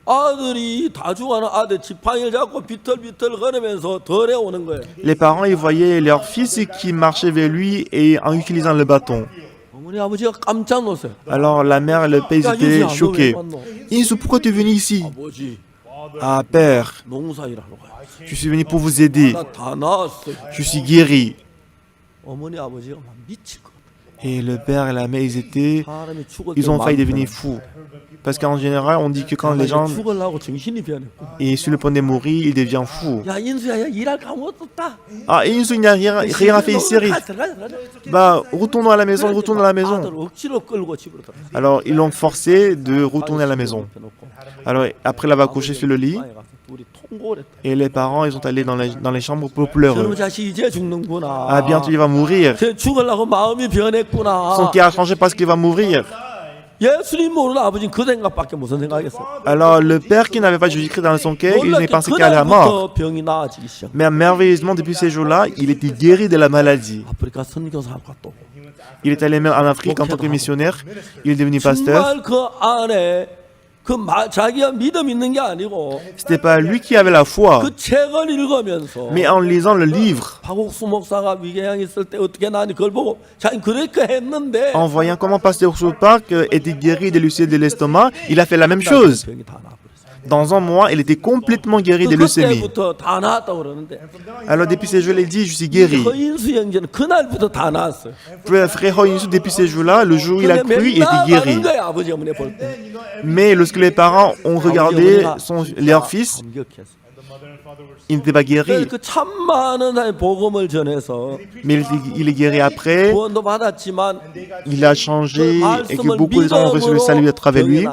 아들이 다 죽어가는 아들 지팡이를 잡고 비틀비틀 거리면서 덜에 오는 거예요. Les parents, ils voyaient leur fils qui marchait vers lui et en utilisant le bâton. 어머니 아버지가 깜짝 놀랐어요. Alors la mère et le père ils étaient choqués. Insu, pourquoi tu es venu ici? 아버지 Ah, père, 농사 일하러 가요. je suis venu pour vous aider. 나 다 나았어요. Je suis guéri. 어머니 아버지가 막 미칠 것 같아요. Et le père et la mère, 사람이 죽을 ils 때 ont failli 마음이 devenir 변해. fous. Parce qu'en général, on dit que quand les gens 죽으려고 정신이 변해. est sur le point de mourir, il devient fou. 야 인수야, 야, 일할 거 아무것도 없다. Ah, et il n'y a rien fait ici. 들어가자. Bah, retournons à la maison, retournons à la maison. 아들 억지로 끌고 집으로 들어가. Alors, ils l'ont forcé de retourner à la maison. Alors, après l'avoir couché sur le lit, 둘이 통곡을 했다. et les parents, ils sont allés dans les chambres pour pleurer. 저놈 자식 이제 죽는구나. Ah, bientôt il va mourir. 쟤 죽으려고 마음이 변했구나. Son cœur a changé parce qu'il va mourir. 예수님 모르는 아버지는 그 생각밖에 무슨 생각했어? Alors, le père qui n'avait pas Jésus-Christ dans son cœur, il n'est pensé qu'à la mort. 그날부터 병이 나아지기 시작. Mais merveilleusement, depuis ces jours-là, il était guéri de la maladie. 아프리카 선교사가 또 Il est allé même en Afrique en tant que missionnaire. Il est devenu pasteur. 정말 그 안에 자기가 믿음 있는 게 아니고 C'était pas lui qui avait la foi, 그 책을 읽으면서 mais en lisant le livre, 박옥수 목사가 위궤양 있을 때 어떻게 나니 그걸 보고 자기 그렇게 했는데 en voyant comment Pasteur South Park était guéri de l'ulcère de l'estomac, il a fait la même chose. 병이 다 나버렸어. Dans un mois, il était complètement guéri de leucémie. 그때부터 다 나았다고 그러는데 Alors depuis ces jours, il dit, je suis guéri. 허인수 형제는 그날부터 다 나았어요. Frère Hoyinsu, depuis ces jours-là, le jour où il a cru, il était guéri. 거야 아버지 어머니 볼 때. Mais lorsque les parents ont regardé leur fils, 감격했어. il n'était pas guéri. 그 참 많은 사람이 복음을 전해서 Mais il est guéri après. 구원도 받았지만 Il a changé et que beaucoup de gens ont reçu le salut à travers lui.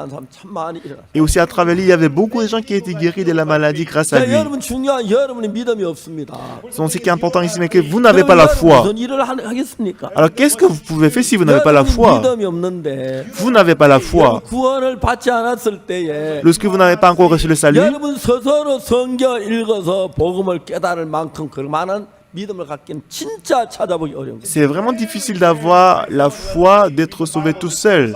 Et aussi à travers lui, il y avait beaucoup de gens qui étaient guéris de la maladie grâce à lui. 여러분 중요한 여러분의 믿음이 없습니다. C'est ce qui est important ici, mais que vous n'avez pas la foi. 무슨 일을 하겠습니까? Alors qu'est-ce que vous pouvez faire si vous n'avez pas la foi? 믿음이 없는데 Vous n'avez pas la foi. 구원을 받지 않았을 때에 Lorsque vous n'avez pas encore reçu le salut, 여러분 스스로 성경 읽어서 복음을 깨달을 만큼 그만한 믿음을 갖기는 진짜 찾아보기 어려운 거예요. c'est vraiment difficile d'avoir la foi d'être sauvé tout seul.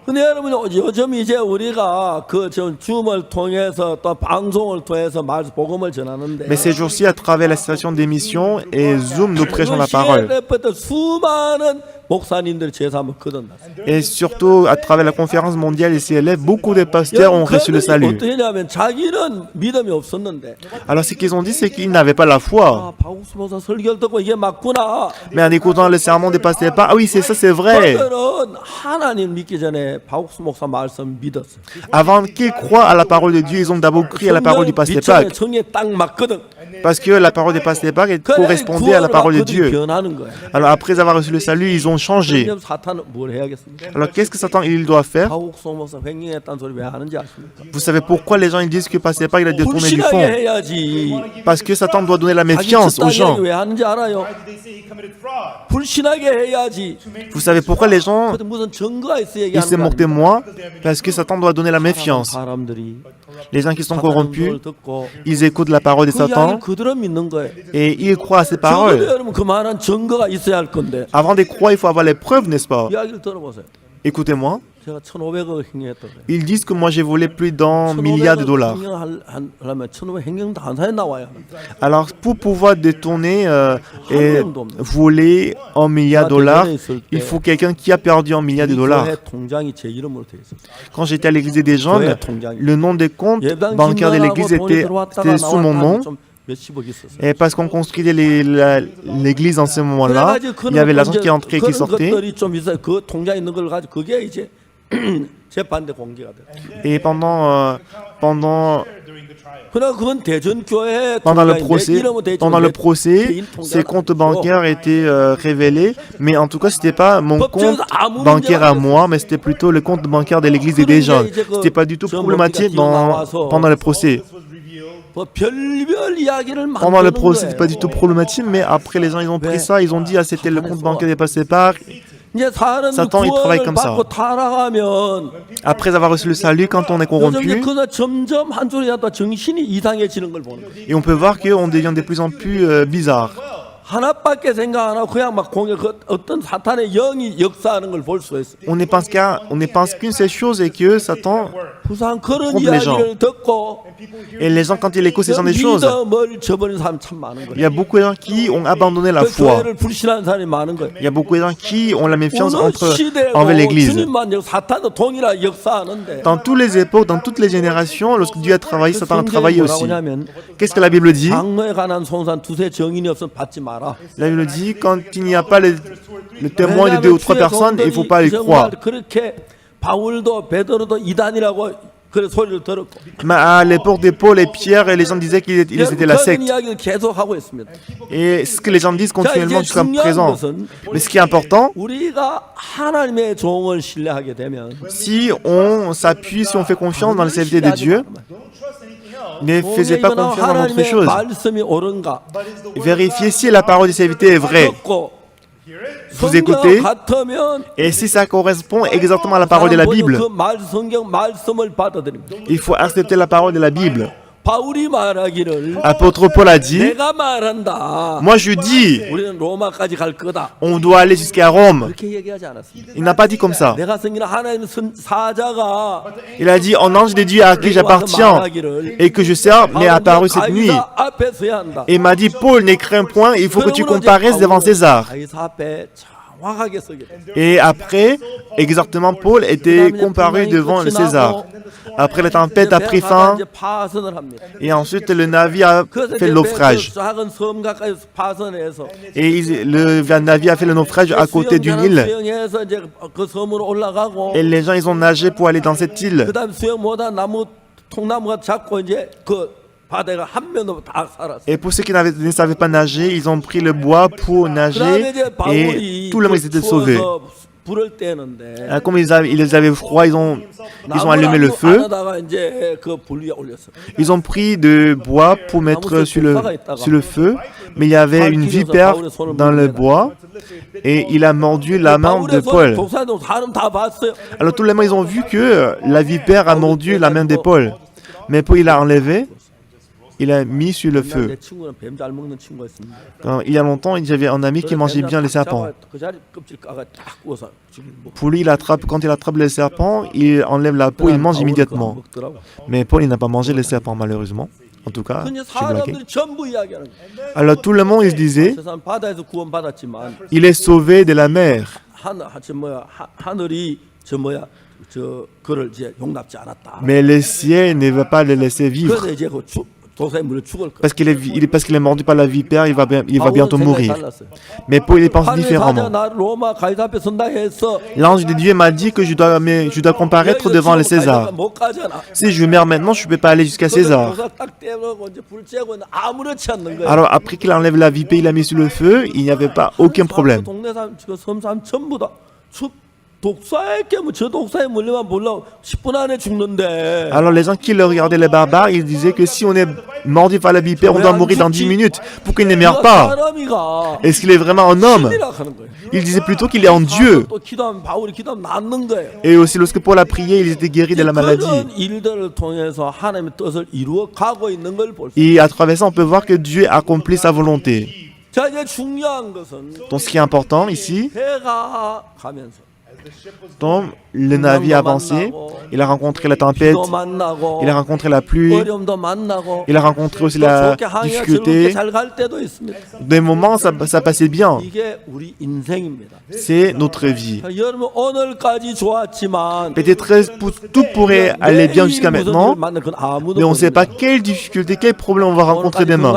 근데 여러분 요즘 이제 우리가 그 줌을 통해서 또 방송을 통해서 복음을 전하는데 Mais ces jours-ci, à travers la station d'émission et Zoom, nous prêchons la parole. 수많은 목사님들 제사 한번 거듭났어요. Et surtout, à travers la conférence mondiale et CLF, beaucoup de pasteurs ont reçu le salut. 어떻게 했냐면 자기는 믿음이 없었는데 Alors ce qu'ils ont dit, c'est qu'ils n'avaient pas la foi. 아, 박욱수 목사 설교를 듣고 이게 맞구나. Mais en écoutant le sermon des pasteurs, ah oui, c'est ça, c'est vrai. 그들은 하나님 믿기 전에 박욱수 목사 말씀 믿었어. Avant qu'ils croient à la parole de Dieu, ils ont d'abord cru à la parole du pasteur Pâques. 성에 딱 맞거든. Parce que la parole des pasteurs Pâques correspondait à la parole de Dieu. 변하는 거야. Alors après avoir reçu le salut, ils ont changé. 그럼 사탄은 뭘 해야겠습니까? Alors qu'est-ce que Satan il doit faire? 박욱수 목사 횡령했다는 소리 왜 하는지 아십니까? Vous savez pourquoi les gens ils disent que pasteur Pâques il a détourné du 불신하게 fond? 해야지. Parce que Satan doit donner la 자기 méfiance aux gens. 왜 하는지 알아요? 불신하게 해야지. Vous savez pourquoi les gens 근데 무슨 증거가 있어야 ils se 얘기하는 moquent de 거 moi? Parce que Satan doit donner la méfiance. 사람들이 Les gens qui sont 사탄의 corrompus, 소리를 듣고 ils écoutent la parole de 그 이야기를 Satan 그대로 믿는 거예요. et ils croient à ces 적어도 paroles. 여러분 그만한 증거가 있어야 할 건데 Avant de croire, il faut avoir les preuves, n'est-ce pas? 이야기를 들어보세요. Écoutez-moi. 제가 1,500억 횡령했다고 그래요. Ils disent que moi j'ai volé plus d'un milliard de dollars. 횡령하려면 1,500 횡령단사에 나와야 합니다. Alors pour pouvoir détourner et voler un milliard de dollars, il faut quelqu'un qui a perdu un milliard de dollars. 교회 통장이 제 이름으로 돼 있었어요. Quand j'étais à l'église des jeunes, le nom des comptes bancaires de l'église était sous mon nom. 몇십억 있었어요. Et parce qu'on construisait l'église en ce moment-là, il y avait l'argent qui entrait et qui 그런 sortait. 것들이 좀 있어요. 그 통장에 있는 걸 가지고 그게 이제 재판대 공개가 돼요. Et pendant 그러나 그건 대전교회 le 통장인데 procès, 이름은 대전 pendant le 내 procès, 개인 ces 통장 comptes 아니고 bancaires étaient révélés, mais en tout cas, c'était pas mon compte bancaire à moi, mais c'était plutôt le compte bancaire de l'église des jeunes. C'était pas du tout problématique pendant le procès. 뭐 별별 이야기를 Pendant le 만드는 procès, c'était pas du tout 거예요. problématique, mais après les gens ils ont pris ça, ils ont dit ah c'était le compte bancaire des passés par. 이제 사람이 Satan, il travaille 구원을 comme ça. 받고 타락하면 Après avoir reçu le salut, quand on est 요즘 이제 corrompu, 그거 점점 한쪽이라도 정신이 이상해지는 걸 보는 거예요. et on peut voir qu'on devient de plus en plus bizarre. 하나밖에 생각 안 하고 그냥 막 어떤 사탄의 영이 역사하는 걸 볼 수 있어요. On ne pense qu'une seule chose et que Satan 부산 그런 trompe les gens. 이야기를 듣고 Et les gens, quand ils écoutent ce genre de choses, 믿음을 저버린 사람 참 많은 il y a 거예요. beaucoup de gens qui ont abandonné la 그 foi. 교회를 불신하는 사람이 많은 거예요. Il y a beaucoup de gens qui ont la méfiance 어느 envers 시대고 l'Église. 주님만 사탄도 동일하게 역사하는데 Dans toutes les époques, dans toutes les générations, lorsque Dieu a travaillé, Satan a travaillé 뭐라고 aussi. 하냐면 Qu'est-ce que la Bible dit? 장로에 관한 송산 두세 증인이 없으면 받지 마라. La Bible dit quand il n'y a pas le témoin de 2 ou 3 personnes, il ne faut pas les croire. 그렇게 바울도 베드로도 이단이라고 그래 소리를 들었고 Mais à l'époque de Paul et Pierre, les gens disaient qu'ils étaient la 그런 secte. 이야기를 계속 하고 있습니다. Et ce que les gens disent 자, continuellement 이제 jusqu'à 중요한 présent. 것은 Mais ce qui est important, 우리가 하나님의 종을 신뢰하게 되면 si on s'appuie, si on fait confiance dans le serviteur de Dieu, ne faisez pas 이거는 confiance dans autre 하나님의 chose. 말씀이 옳은가 Vérifiez si la parole du serviteur est vraie. 듣고 Vous écoutez, 같으면 et si ça correspond exactement à la parole de la Bible, 그 성경 말씀을 받아들입니다. il faut accepter la parole de la Bible. 바울이 말하기를 Apôtre Paul a dit, 내가 말한다. moi je dis, 우리는 로마까지 갈 거다. on doit aller jusqu'à Rome. 그렇게 얘기하지 않았습니다. Il n'a pas dit comme ça. 내가 생긴 하나님 사자가 Il a dit, en ange de Dieu à qui j'appartiens et que je sers m'est apparu cette nuit. 앞에 서야 한다. Et il m'a dit, Paul, ne crains point, il faut que tu comparaisses devant César. 가이사 앞에 정확하게 서게 돼. Et après, exactement, Paul était comparé devant le César. Après la tempête a pris fin 이제 파선을 합니다. et ensuite le navire a 그래서 fait 이제 le naufrage. 작은 섬 가까이 파선해서 Et le navire a fait le naufrage à côté d'une île. 수영해서 이제 그 섬으로 올라가고 Et les gens, ils ont nagé pour aller dans cette île. 그다음 수영 못한 나무 통나무가 잡고 이제 그 바다가 한 면으로 다 살았어. Et pour ceux qui ne savaient pas nager, ils ont pris le bois pour 그다음에 nager 이제 et 바울이 tout le monde était sauvé. 추워서 불을 떼는데 Comme ils avaient froid, ils ont allumé le feu. 안에다가 이제 그 불 위에 올렸어. Ils ont pris de bois pour mettre sur le feu, mais il y avait une vipère dans le bois et il a mordu la main de Paul. 독사도 사람 다 봤어요. Alors tout le monde, ils ont vu que la vipère a mordu la main de Paul. Mais Paul, il a enlevé, il a mis sur le feu. 내 친구는 뱀 잘 먹는 친구였습니다. Il y a longtemps, j'avais un ami qui mangeait bien les serpents. 그 자리 껍질 까가 딱 구워서 죽이는 거. Pour lui, quand il attrape les serpents, il enlève la peau, il mange immédiatement. 먹더라고. Mais Paul, il n'a pas mangé les serpents, malheureusement. En tout cas, 근데 je suis bloqué. 사람들이 전부 이야기하는 거예요. Alors tout le monde, il se disait, 저 사람 바다에서 구원받았지만 il est sauvé de la mer. 하늘이 저 그를 이제 용납지 않았다. Mais le ciel ne va pas le laisser vivre. 그래서 이제 그 도사의 물에 죽을 거야. Parce qu'il est mordu par la vipère, il va bientôt mourir. Mais Paul, il pense 하늘 사자 différemment. 나 로마 가이사 앞에 선다 했어. L'ange de Dieu m'a dit que je dois comparaître devant le César. 못 가잖아. Si je meurs maintenant, je ne peux pas aller jusqu'à César. 도사 딱 떼고 이제 불 쬐고 있는데 아무렇지 않는 거야. Alors après qu'il enlève la vipère, il l'a mis sur le feu, il n'y avait pas aucun problème. 동네 사람 그 섬 사람 전부 다 독사에 깨면 저 독사에 물리면 몰라 10분 안에 죽는데. Alors les gens qui le regardaient, les barbares, ils disaient que si on est mordu par la vipère, on doit mourir dans 10 minutes. Pourquoi il ne meurt pas? 사람이가 Est-ce qu'il est vraiment un homme? 신이라 하는 거예요. Il disait plutôt qu'il est en Dieu. 또 기도하면 바울이 기도하면 낫는 거예요. Et aussi lorsque Paul a prié, il était guéri de la maladie. 그런 일들을 통해서 하나님의 뜻을 이루어 가고 있는 걸 볼 수. Et à travers ça, on peut voir que Dieu accomplit sa volonté. 자, 이제 중요한 것은 Donc ce qui est important ici, 배가 가면서 donc, le navire a avancé, il a rencontré la tempête, 비도 만나고 il a rencontré la pluie, 어려움도 만나고 il a rencontré aussi 또 la 좋게 항해가 difficulté. 즐겁게 잘 갈 때도 있습니다. Des moments, ça passait bien. 이게 우리 인생입니다. C'est notre vie. 자, 여러분 오늘까지 좋았지만 Peut-être tout pourrait aller bien jusqu'à maintenant, mais on ne sait pas quelle difficulté, quel problème on va rencontrer demain.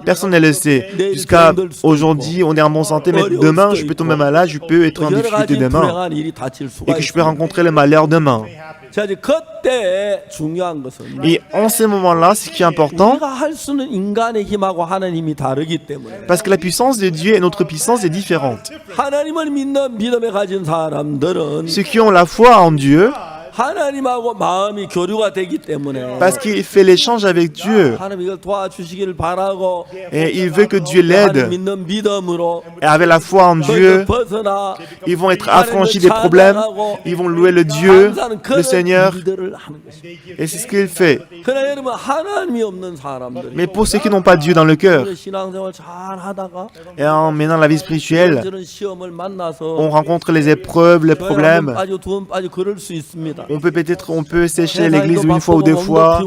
Personne ne le sait. Jusqu'à aujourd'hui, on est en bonne santé, mais demain, je peux tomber malade, je peux être en difficulté demain. Et que je peux rencontrer le malheur demain. 자, 이제 그때 중요한 것은 Et en ce moment-là, ce qui est important, 우리가 할 수는 인간의 힘하고 하나님의 힘이 다르기 때문에 parce que la puissance de Dieu et notre puissance est différente. 하나님을 믿는 믿음에 가진 사람들은 Ceux qui ont la foi en Dieu, 하나님하고 마음이 교류가 되기 때문에 parce qu'il fait l'échange avec Dieu, 하나님 이걸 도와주시기를 바라고 et il veut que Dieu 하나님 l'aide, 믿는 믿음으로 et avec la foi en Dieu, 벗어나 ils vont être affranchis des problèmes, ils vont louer le Dieu, le Seigneur, 일들을 하는 것입니다. et c'est ce qu'il fait. 그러나 여러분 하나님이 없는 사람들이 Mais pour ceux qui n'ont pas Dieu dans le cœur, 신앙생활 잘 하다가 et en menant la vie spirituelle, 이런 시험을 만나서 on rencontre les épreuves, les problèmes, 빠지고 두번 빠지고 그럴 수 있습니다. On peut sécher l'église une fois ou deux fois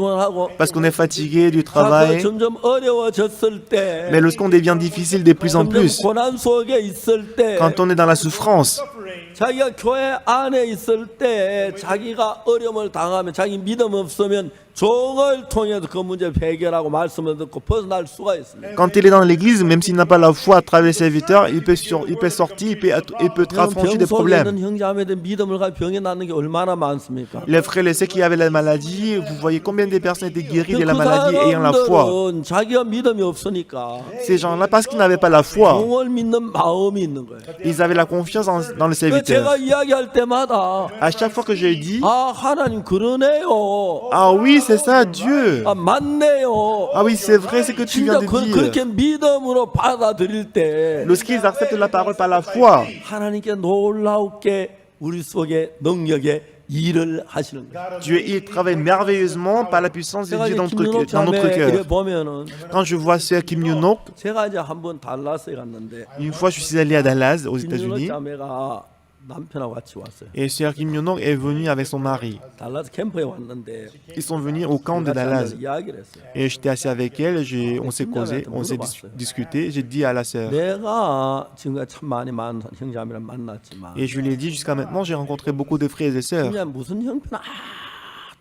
parce qu'on est fatigué du travail. 점점 어려워졌을 때, Mais lorsqu'on devient difficile de plus en 점점 plus, 고난 속에 있을 때, quand on est dans la souffrance, 자기가 교회 안에 있을 때 자기가 어려움을 당하면 자기 믿음 없으면 종을 통해서 그 문제를 해결하고 말씀을 듣고 벗어날 수가 있습니다. quand il est dans l'église, même s'il n'a pas la foi à travers les serviteurs, il peut sortir, il peut affronter des 병 속에 problèmes. 있는 형제자매들 믿음을 가지고 병에 낫는 게 얼마나 많습니까? Les frères et sœurs qui avaient la maladie, vous voyez combien de personnes étaient guéries de la 그 maladie ayant la foi. 사람들은 자기가 믿음이 없으니까 Ces gens-là, parce qu'ils n'avaient pas la foi, 종을 믿는 마음이 있는 거예요. ils avaient la confiance dans le 그 serviteur. 제가 이야기할 때마다 À chaque fois que je dis, 아 하나님 그러네요. ah oui, c'est ça, Dieu. 아 맞네요. Ah oui, c'est vrai ce que tu viens 진짜 de dire. 그렇게 믿음으로 받아들일 때 Lorsqu'ils acceptent la parole par la foi, 하나님께 놀랍게 우리 속에 능력에 일을 하시는 거예요. Dieu, il travaille merveilleusement par la puissance de 제가 Dieu 이제 dans 김윤옥 notre 자매 이래 cœur. 보면은 Quand je vois Sœur Kim Yoon-ok, 제가 이제 한번 달라스에 갔는데 une fois je suis allé à Dallas, aux 김윤옥 États-Unis, 자매가 남편하고 같이 왔어요. et Sœur Kim Yoon-ok est venue avec son mari. 달라스 캠프에 왔는데 Ils sont venus au camp de 같이 Dallas. 앉아서 이야기를 했어요. Et j'étais assis avec elle, on s'est causé, on s'est discuté. J'ai dit à la sœur, 내가 지금까지 참 많이 많은 형제자매를 만났지만 et je lui ai dit jusqu'à maintenant, j'ai rencontré beaucoup de frères et sœurs. 그냥 무슨 형편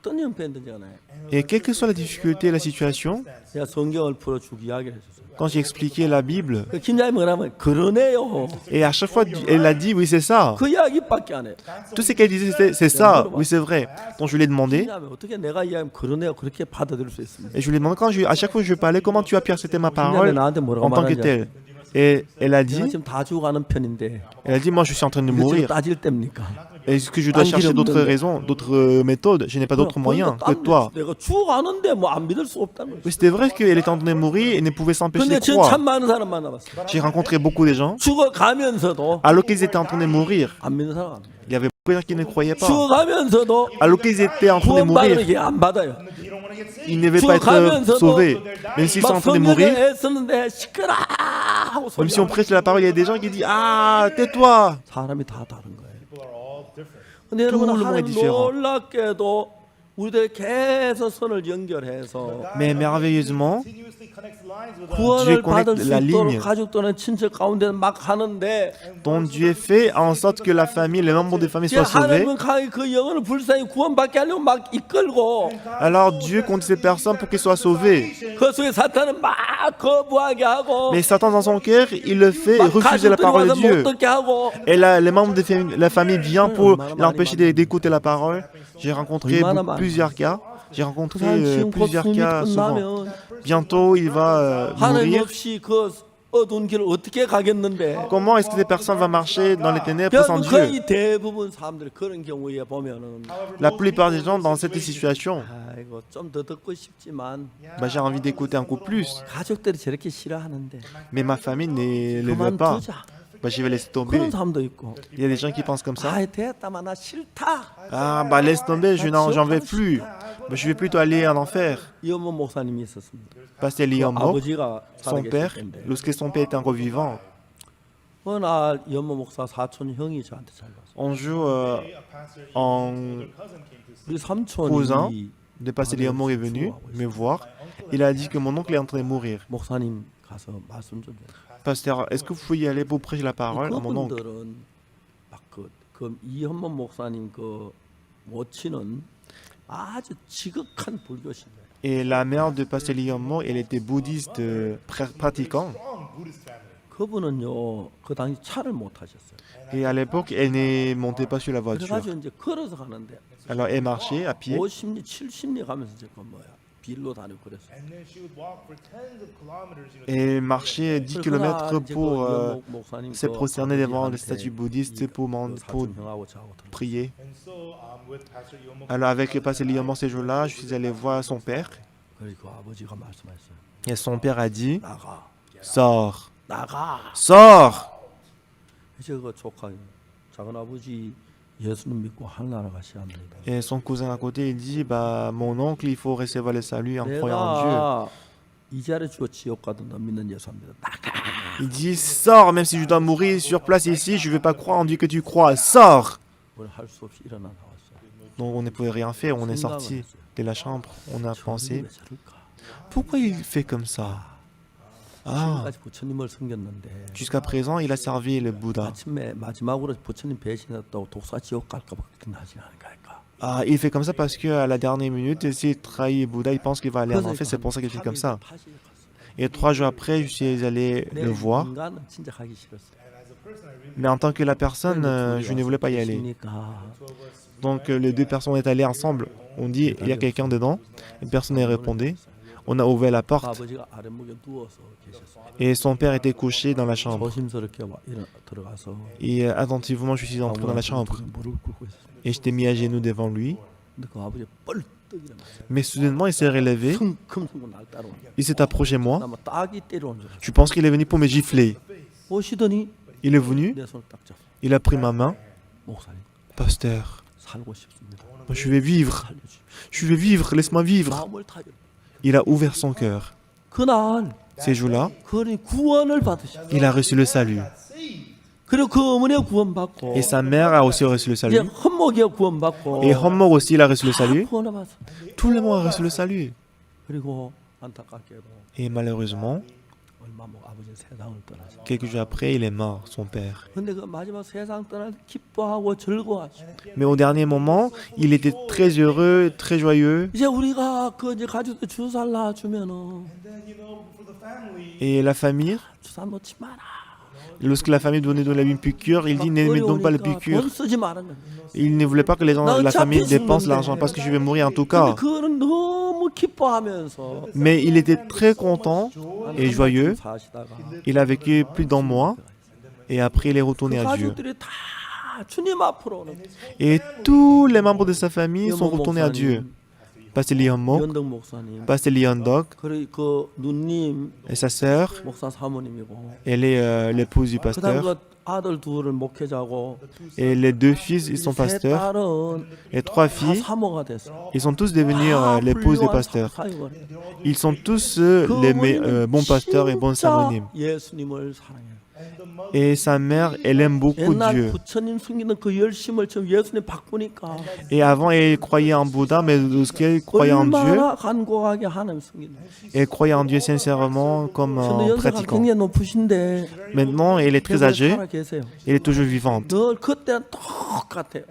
어떤 형편이든지 간에 Et quelle que soit la difficulté, la situation, 제가 성경을 풀어주고 이야기를 해줬어요. quand j'ai expliqué la Bible, 그 김자매 뭐라면 그러네요. et à chaque fois, elle a dit, oui, c'est ça. 그 이야기밖에 안 해요. Tout ce qu'elle disait, c'est ça. Oui, c'est vrai. Donc je lui ai demandé, 김자매 어떻게 내가 이야기하면 그러네요 그렇게 받아들일 수 있습니까? et je lui ai demandé, à chaque fois que je parlais, comment tu as pu accepter ma 김자매 parole 나한테 뭐라고 en tant que 말하냐? telle. Et elle a 내가 dit, 지금 다 죽어가는 편인데 moi je suis en train de 이거 지금 mourir. 따질 때입니까? Est-ce que je dois chercher d'autres raisons, d'autres méthodes? Je n'ai pas d'autres moyens que toi. 내가 죽어가는데 뭐 안 믿을 수 없다는 거죠. Oui, c'était vrai qu'elle était en train de mourir et ne pouvait s'empêcher 근데 de 지금 croire. 참 많은 사람 만나봤어요. J'ai rencontré beaucoup de gens, 죽어가면서도 alors qu'ils étaient en train de mourir. 안 믿는 사람 안 돼요. Il y avait beaucoup de gens qui ne croyaient pas. 죽어가면서도 Alors qu'ils étaient en train de 구원받으면 mourir, 이게 안 받아요. ils ne devaient pas être 죽어가면서도 sauvés. Même s'ils sont en 막 train de 성경에 mourir, 애쓰는데 시끄러 하고 même si on 소리하고 prêche la parole, il y a des gens qui disent, ah, tais-toi. 사람이 다 다른 거예요. 근데 여러분 Tout le monde est 하나님 différent. 놀랍게도 우리들 계속 선을 연결해서 Mais merveilleusement, 구원을 connecte 받을 수 la 있도록 ligne. 가족 또는 친척 가운데 막 하는데 ton Dieu fait en sorte que la famille, les membres de famille soient sauvés. 하나님은 그 영혼을 불쌍히 구원받게 하려고 막 이끌고 Alors Dieu conduit ces personnes pour qu'ils soient sauvés. 그 속에 사탄은 막 거부하게 하고 Mais Satan dans son cœur, il le fait 막 refuser la 가족들이 parole de 와서 못 Dieu. 듣게 ha고 Et là, les membres de la famille viennent pour l'empêcher d'écouter la parole. J'ai rencontré plusieurs cas. J'ai rencontré 그 사람 지금 곧 plusieurs 숨이 cas souvent. 끝나면 Bientôt, il va 하나님 mourir. 없이 그 어두운 길을 어떻게 가겠는데 Comment est-ce que ces personnes vont marcher dans les ténèbres sans Dieu? 거의 대부분 사람들이 그런 경우에 보면은 La plupart des gens dans cette situation, 아이고 좀 더 듣고 싶지만 j'ai envie d'écouter un coup plus. 가족들이 저렇게 싫어하는데 Mais ma famille ne le veut pas. 그만두자 Je vais laisser tomber. 그런 사람도 있고 Il y a des gens qui pensent comme ça. 아이 됐다마 나 싫다 Ah, laisse tomber, j'en vais plus. Je vais plutôt aller en enfer. 이어모 목사님이 있었습니다. Pasteur Liam Mo, 아버지가 son père, 살아계실 때인데 lorsque son père était encore vivant, 어느 날 이어모 목사 사촌 형이 저한테 찾아왔어요. un jour, en 우리 cousin 삼촌이 de Pasteur Liam Mo est venu me voir. Il a dit que mon oncle est en train de mourir. 목사님 가서 말씀 좀 해주세요. Pasteur, est-ce que vous pouvez y aller pour prêcher la parole à mon oncle? 그분들은 막그 이현모 목사님 그 모친은 아주 지극한 불교신이에요. Et la mère de Pasteur Liam Mo, elle était bouddhiste pratiquant. 그분은요 그 당시 차를 못 타셨어요. Et à l'époque, elle ne montait pas sur la voiture. 그래가지고 이제 걸어서 가는데 Alors elle marchait à pied. 50리 70리 가면서 이제 그 뭐야 빌로 다니고 그랬어요. Et elle marchait 10 km pour se prosterner devant le statue bouddhiste pour prier. Alors avec Pasteur Liam Mo ces jours-là, je suis allé voir son père. 그리고 아버지가 말씀하셨어요. Et son père a dit, 나가, sors, 나가. sors. 이제 그 조카 작은 아버지 예수님 믿고 하늘나라 가셔야 합니다. Et son cousin à côté, il dit, mon oncle, il faut recevoir le salut en croyant en Dieu. 내가 이 자리에 죽어 지옥 가든 너 믿는 예수입니다. 나가. Il dit, sors, même si je dois mourir sur place ici, je ne vais pas croire en Dieu que tu crois, sors. 뭘 할 수 없이 일어나 나왔어요. Donc on ne pouvait rien faire, on est sorti de la chambre, on a pensé, pourquoi il fait comme ça? Ah, 지금까지 부처님을 섬겼는데 jusqu'à présent, il a servi le Bouddha. 마지막으로 부처님 배신했다고 독사 지옥 갈까 봐 걱정하지 않을까? Ah, il fait comme ça parce qu'à la dernière minute, s'il trahit Bouddha, il pense qu'il va aller en enfer, c'est pour ça qu'il fait comme ça. Et 3 jours après, je suis allé le voir. 인간은 진짜 가기 싫었어요. Mais en tant que la personne, je ne voulais pas y aller. Donc les 2 personnes étaient allées ensemble. On dit, il y a quelqu'un dedans. Et personne n'a répondu. On a ouvert la porte. 아버지가 아랫목에 누워서 계셨어요. Et son père était couché dans la chambre. 조심스럽게 들어가서 Et attentivement, je suis entré dans la chambre. 무릎 꿇고 있었어요. Et j'étais mis à genoux devant lui. 근데 그 아버지가 뻘떡이라 Mais soudainement, il s'est relevé. 성큼성큼 날 따라오는 거예요. Il s'est approché de moi. 아마 딱이 때려온 줄 알았어요. Je pense qu'il est venu pour me gifler. 오시더니 Il est venu. 내 손을 딱 잡고 Il a pris ma main. 목사님 Pasteur, 살고 싶습니다. moi, je vais vivre. 살려주십시오. Je vais vivre. Laisse-moi vivre. 마음을 타죠. Il a ouvert son cœur. 그날 Ces jours-là, 그분이 구원을 받으셨어요. il a reçu le salut. 그리고 그 어머니가 구원받고 Et sa mère a aussi reçu le 이제 salut. 헌목이가 구원받고 Et Hommor aussi, il a reçu le 다 salut. 구원을 받았어요. Tout le monde a reçu le salut. 그리고 안타깝게도 Et malheureusement, 얼마 못 아버지 세상을 떠나죠. quelques jours après, il est mort, son père. 근데 그 마지막 세상 떠날 때 기뻐하고 즐거워하시고 Mais au dernier moment, il était très heureux, très joyeux. 이제 우리가 그 이제 가족들 주살 놔 주면은 Et la famille, 주사 놓지 마라. lorsque la famille donnait de la piqûre, il dit ne me donne pas la 어려우니까 piqûre. 돈 쓰지 말라는 거예요. Il ne voulait pas que les gens, la famille dépense l'argent parce que je vais mourir en tout 근데 cas. 그거는 너무 기뻐하면서 Mais il était très content et joyeux. 사시다가 Il a vécu plus d'un mois et après il est 그 retourné à Dieu. 가족들이 다 주님 앞으로는 Et tous les membres de sa famille sont retournés à Dieu. Pasteur Lee Hommok, 연덕 목사님, Pasteur Lee Hyun-dok 그리고 그 누님 et sa sœur, 목사 사모님이고, elle est l'épouse du 그다음 pasteur. 그 아들 둘을 목회자고, Et les 2 fils, ils sont 세 pasteurs. 딸은 Et 3 다 filles, 사모가 됐어. ils sont tous devenus l'épouse des pasteurs. Ils sont tous bons pasteurs et bons savonimes. 예수님을 사랑해요. Et sa mère, elle aime beaucoup 옛날 Dieu. 부처님 숨기는 그 열심을 지금 예수님 바꾸니까 Et avant, elle croyait en Bouddha, mais lorsqu'elle croyait en Dieu, 얼마나 간곡하게 하나님 숨기는. elle croyait en Dieu sincèrement comme 근데 en 연세가 pratiquant. 굉장히 높으신데 Maintenant, elle est très âgée, 살아 계세요. elle est toujours vivante. 늘 그때는 똑같아요.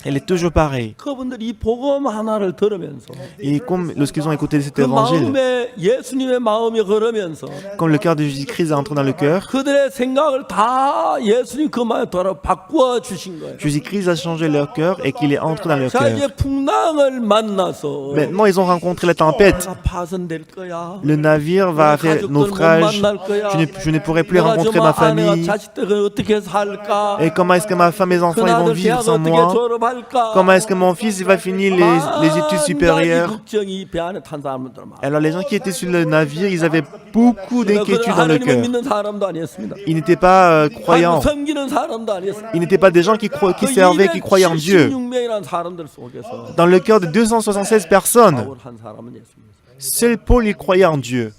Elle est toujours pareille. 그분들이 이 복음 하나를 들으면서 Et comme lorsqu'ils ont écouté cet 그 évangile, 마음에 예수님의 마음이 걸으면서 quand le cœur de Jésus-Christ est entré dans le cœur, 그들의 생각을 다 예수님 그 마음에 돌아 바꾸어 주신 거예요. Jésus-Christ a changé leur cœur et qu'il est entré dans leur 자 이제 cœur. 풍랑을 만나서 Maintenant, ils ont rencontré la tempête. 내가 파손될 거야. Le navire va faire 가족들 못 naufrage. 만날 거야. Je ne pourrai plus 내가 rencontrer 좀 ma 아내가 famille. 자식들 어떻게 살까? Et comment est-ce que ma femme et mes 큰 enfants ils vont 아들 vivre 대학 sans 어떻게 moi? 졸업할까? Comment est-ce que mon fils il va finir les études supérieures? 걱정이 배 안에 탄 사람들 많아. Alors les gens qui étaient sur le navire, ils avaient beaucoup d'inquiétudes dans le 하나님을 cœur. 믿는 사람도 아니었습니다. Ils n'étaient pas croyants. 섬기는 사람도 아니었습니다. Ils n'étaient pas des gens qui servaient, qui croyaient en Dieu. 276명이라는 사람들 속에서 Dans le cœur de 276 personnes, 바울 한 사람은 예수님. seul Paul il croyait en Dieu.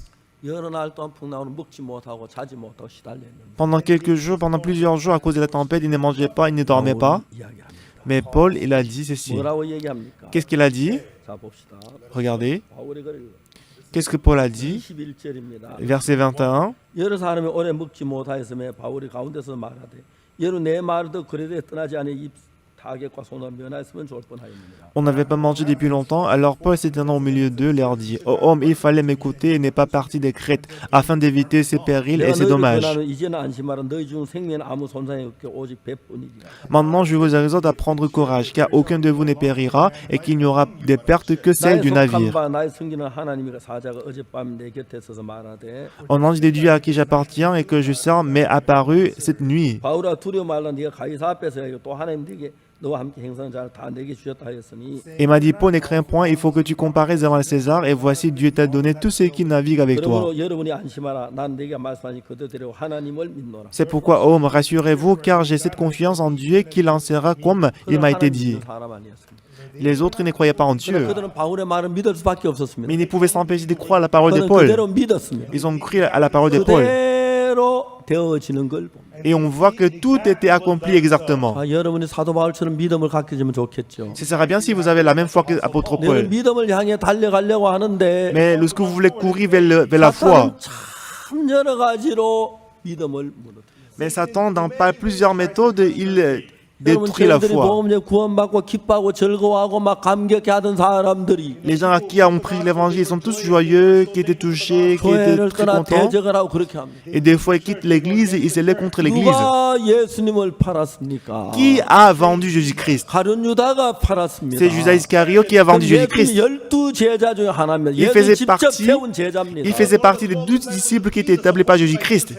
여러 날 동안 풍랑으로 먹지 못하고 자지 못하고 시달렸는데 Pendant quelques jours, pendant plusieurs jours, à cause de la tempête, il ne mangeait pas, il ne dormait pas. 이야기합니다. Mais Paul, il a dit ceci. 뭐라고 얘기합니까? Qu'est-ce qu'il a dit? 자 봅시다. Regardez. 바울이 그래요. Qu'est-ce que Paul a dit? 21절입니다. Verset 21. 여러 사람이 오래 먹지 못하였음에 바울이 가운데서 말하되 여러 내 말도 그래도 떠나지 않은 이 타격과 손을 면하였으면 좋을 뻔하였느니라. On n'avait pas mangé depuis longtemps, alors Paul s'étendant au milieu d'eux leur dit, ô homme, il fallait m'écouter et n'est pas parti des Crêtes, afin d'éviter ces périls et 내가 ces 너희를 dommages. 권하는 이제는 안심하라. 너희 중 생명에 아무 손상이 없게 오직 배뿐이니라. Maintenant, je vous exhorte à prendre courage, car aucun de vous ne périra et qu'il n'y aura des pertes que celles du navire. 나의 섬기는 하나님이가 사자가 어젯밤 내 곁에 서서 말하되 Un ange de Dieu à qui j'appartiens et que je sers m'est apparu cette nuit. 바울아 두려워 말라. 네가 가이사 앞에서 또 하나님 되게 너와 함께 행사한 자를 다 내게 주셨다 하였으니 Et m'a dit, Paul, ne crains point, il faut que tu comparaisses devant le César, et voici Dieu t'a donné tous ceux qui naviguent avec toi. 그러므로 여러분이 안심하라. 난 내게 말씀하신 그대로 하나님을 믿노라. C'est pourquoi, homme, rassurez-vous, car j'ai cette confiance en Dieu qu'il en sera comme il m'a été dit. 사람 아니었습니다. Les autres ne croyaient pas en Dieu, 그들은 바울의 말을 믿을 수밖에 없었습니다. mais ils ne pouvaient s'empêcher de croire à la parole de 그들은 Paul. 그대로 믿었습니다. Ils ont cru à la parole de Paul. 그대로 그대로 되어지는 걸 봅니다. Et on voit que tout était accompli exactement. 여러분이 사도 바울처럼 믿음을 갖게 되면 좋겠죠. Ce serait bien si vous avez la même foi que l'apôtre 너는 Paul. 믿음을 향해 달려가려고 하는데 Mais lorsque vous voulez courir vers la foi, 사탄은 참 여러 가지로 믿음을 무너뜨려요. mais Satan, par plusieurs méthodes, il 여러분 détruit la 저희들이 foi. 복음을 구원받고 기뻐하고 즐거워하고 막 감격해하던 사람들이 Les gens à qui ont pris l'évangile, ils sont tous joyeux, qui étaient touchés, qui étaient 교회를 très 떠나 contents. 대적을 하고 그렇게 합니다. Et des fois, ils quittent l'église et ils se lèvent contre l'église. 누가 예수님을 팔았습니까? Qui a vendu Jésus-Christ? 가룟 유다가 팔았습니다. C'est Judas Iscariot qui a vendu 예수님 Jésus-Christ. 12 제자 중에 하나입니다. Il 예수님 faisait 직접 partie- 세운 제자입니다. Il faisait partie des 12 disciples qui étaient établis par Jésus-Christ.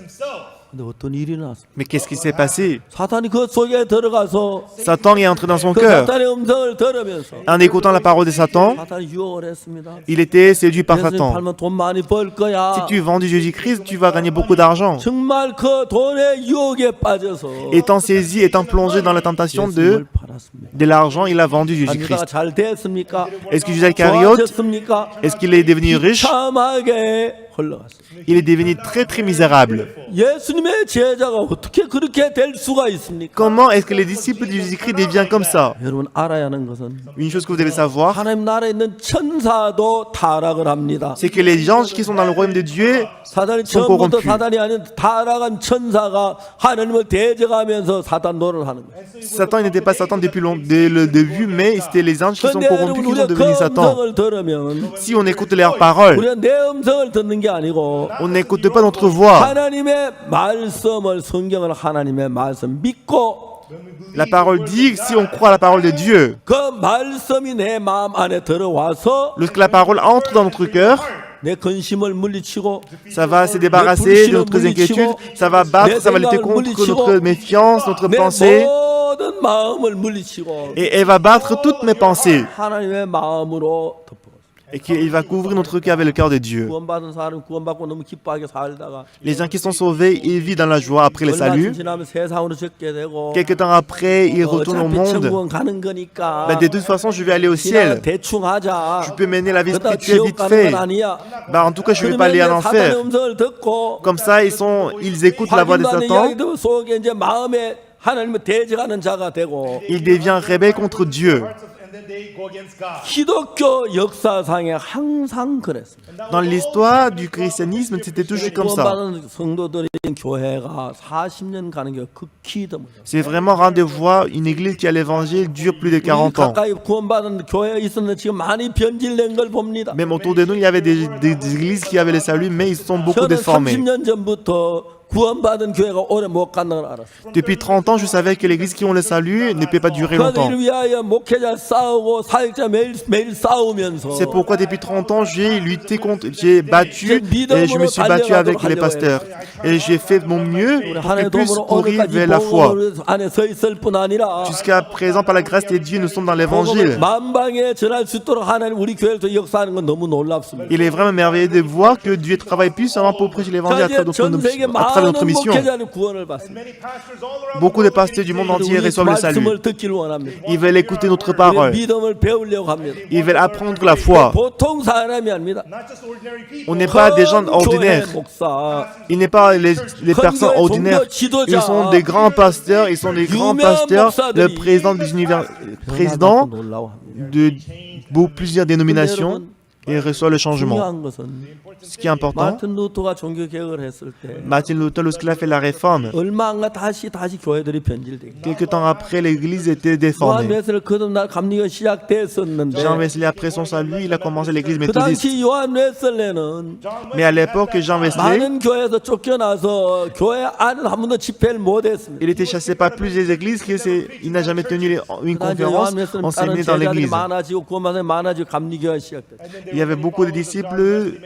근데 어떤 일이 났습니까? Mais qu'est-ce qui s'est passé? 사탄이 그 속에 들어가서 Satan est entré dans son 그 cœur. 사탄의 음성을 들으면서 En écoutant la parole de Satan, 사탄이 유혹을 했습니다. il était séduit par 예수님 Satan. 팔면 돈 많이 벌 거야. Si tu vends du Jésus-Christ, tu vas gagner beaucoup d'argent. 정말 그 돈의 유혹에 빠져서 Étant saisi, étant plongé dans la tentation 예수님을 팔았습니다. de l'argent, il a vendu 유다가 Jésus-Christ. 잘 됐습니까? Est-ce que Judas Iscariot, 좋아졌습니까? est-ce qu'il est devenu riche? 참하게 흘러갔습니다. Il est devenu très très misérable. 예수님의 제자가 어떻게 그렇게 될 수가 있습니까? Comment est-ce que les disciples de Jésus-Christ deviennent comme ça? 여러분 알아야 하는 것은 Une chose que vous devez savoir, 하나님 나라에 있는 천사도 타락을 합니다. c'est que les anges qui sont dans le royaume de Dieu 사단이 sont 처음부터 corrompus. 사단이 아닌 타락한 천사가 하나님을 대적하면서 사단 노릇을 하는 거예요. Satan n'était pas Satan dès le début, mais c'était les anges qui sont 그런데 corrompus 여러분 qui sont 우리가 그 devenus Satan. 음성을 들으면 Si on écoute leurs paroles, 우리가 내 음성을 듣는 게 아니고 on n'écoute pas notre voix. 하나님의 말씀을 성경을 하나님의 말씀 믿고 La parole dit, si on croit à la parole de Dieu, 그 말씀이 내 마음 안에 들어와서 lorsque la parole entre dans notre cœur, 내 근심을 물리치고 ça va se débarrasser de notre inquiétude, ça va battre, ça va lutter contre notre méfiance, notre 내 pensée, 모든 마음을 물리치고 et elle va battre toutes mes pensées, 하나님의 마음으로 덮어. et qu'il va couvrir notre cœur avec le cœur de Dieu. 구원받은 사람은 구원받고 너무 기뻐하게 살다가 Les gens qui sont sauvés, ils vivent dans la joie après le 얼마 salut. 지나면 세상으로 적게 되고 Quelque temps après, ils retournent au 어차피 monde. 천국은 가는 거니까 Ben, de toute façon, je vais aller au 그냥 ciel. 대충 하자. Je peux mener la vie 그러다 spirituelle 지옥 vite 가는 fait. 건 아니야. Ben, en tout cas, je ne vais pas aller en 그러면 이제 사단의 enfer. 음성을 듣고 Comme ça, ils écoutent la voix de 확인받는 Satan. 이야기들 속에 이제 마음에 하나님을 대적하는 자가 되고 Il devient rebelle contre Dieu. And then they go against God. 기독교 역사상에 항상 그랬습니다. Dans l'histoire du christianisme, c'était toujours comme ça. 구원받은 성도들인 교회가 40년 가는 게 극히 드물어요. C'est vraiment rare de voir une église qui a l'évangile dure plus de 우리 40 ans. 가까이 구원받은 교회가 있었는데 지금 많이 변질된 걸 봅니다. Même autour de nous, il y avait des églises qui avaient le salut, mais ils sont beaucoup 저는 déformés. 30년 전부터 구원받은 교회가 오래 못 간다는 걸 알았어요. Depuis 30 ans, je savais que l'église qui ont le salut ne peut pas durer longtemps. 그들을 위하여 목회자 싸우고 사역자 매일 싸우면서 C'est pourquoi depuis 30 ans, j'ai lutté contre, j'ai battu et je me suis battu avec les pasteurs. Et j'ai fait mon mieux 우리 pour 하나님의 qu'ils puissent 도움으로 courir 오늘까지 vers la foi. 복음을 안에 서 있을 뿐 아니라 Jusqu'à présent, par la grâce de Dieu, nous sommes dans 복음을 l'évangile. 만방에 전할 수 있도록 하나님 우리 교회에서 역사하는 건 너무 놀랍습니다. Il est vraiment merveilleux de voir que Dieu travaille puissamment pour prêcher l'évangile à 그러니까 travers 전 세계 notre 많은 mission. 목회자는 구원을 받습니다. Many pastors all around Beaucoup de pasteurs du monde entier 우리 reçoivent le salut. 말씀을 듣기를 원합니다. Ils veulent écouter notre 우리 parole. 믿음을 배우려고 합니다. Ils veulent apprendre la foi. 보통 사람이 아닙니다. not just ordinary people. On n'est pas des gens 큰 ordinaires. 교회 목사, Ils n'est pas les personnes ordinaires. Ils sont des grands pasteurs. Ils sont des grands pasteurs. Le président des président 놀라워합니다. de plusieurs dénominations. Et reçoit le changement. 중요한 것은 Ce qui est important, 마틴 루터가 종교 개혁을 했을 때 Martin Luther, lorsqu'il a fait la réforme, 얼마 안 가 다시 교회들이 변질되고 quelques temps après, l'église était 요한 déformée. 웨슬리 거듭날 감리가 시작됐었는데 Jean Wesley, après son salut, il a commencé l'église 그 méthodiste. 당시 요한 웨슬리는 Mais à l'époque, Jean Wesley, 많은 교회에서 쫓겨나서 교회 안에 한 번도 집회를 못했습니다. il était chassé par plusieurs églises, il n'a jamais tenu une 그 당시 conférence 요한 웨슬리 enseignée 다른 dans 제자들이 l'église. 많아지고 구원받은 많아지고 감리교가 시작됐죠. Il y avait beaucoup de disciples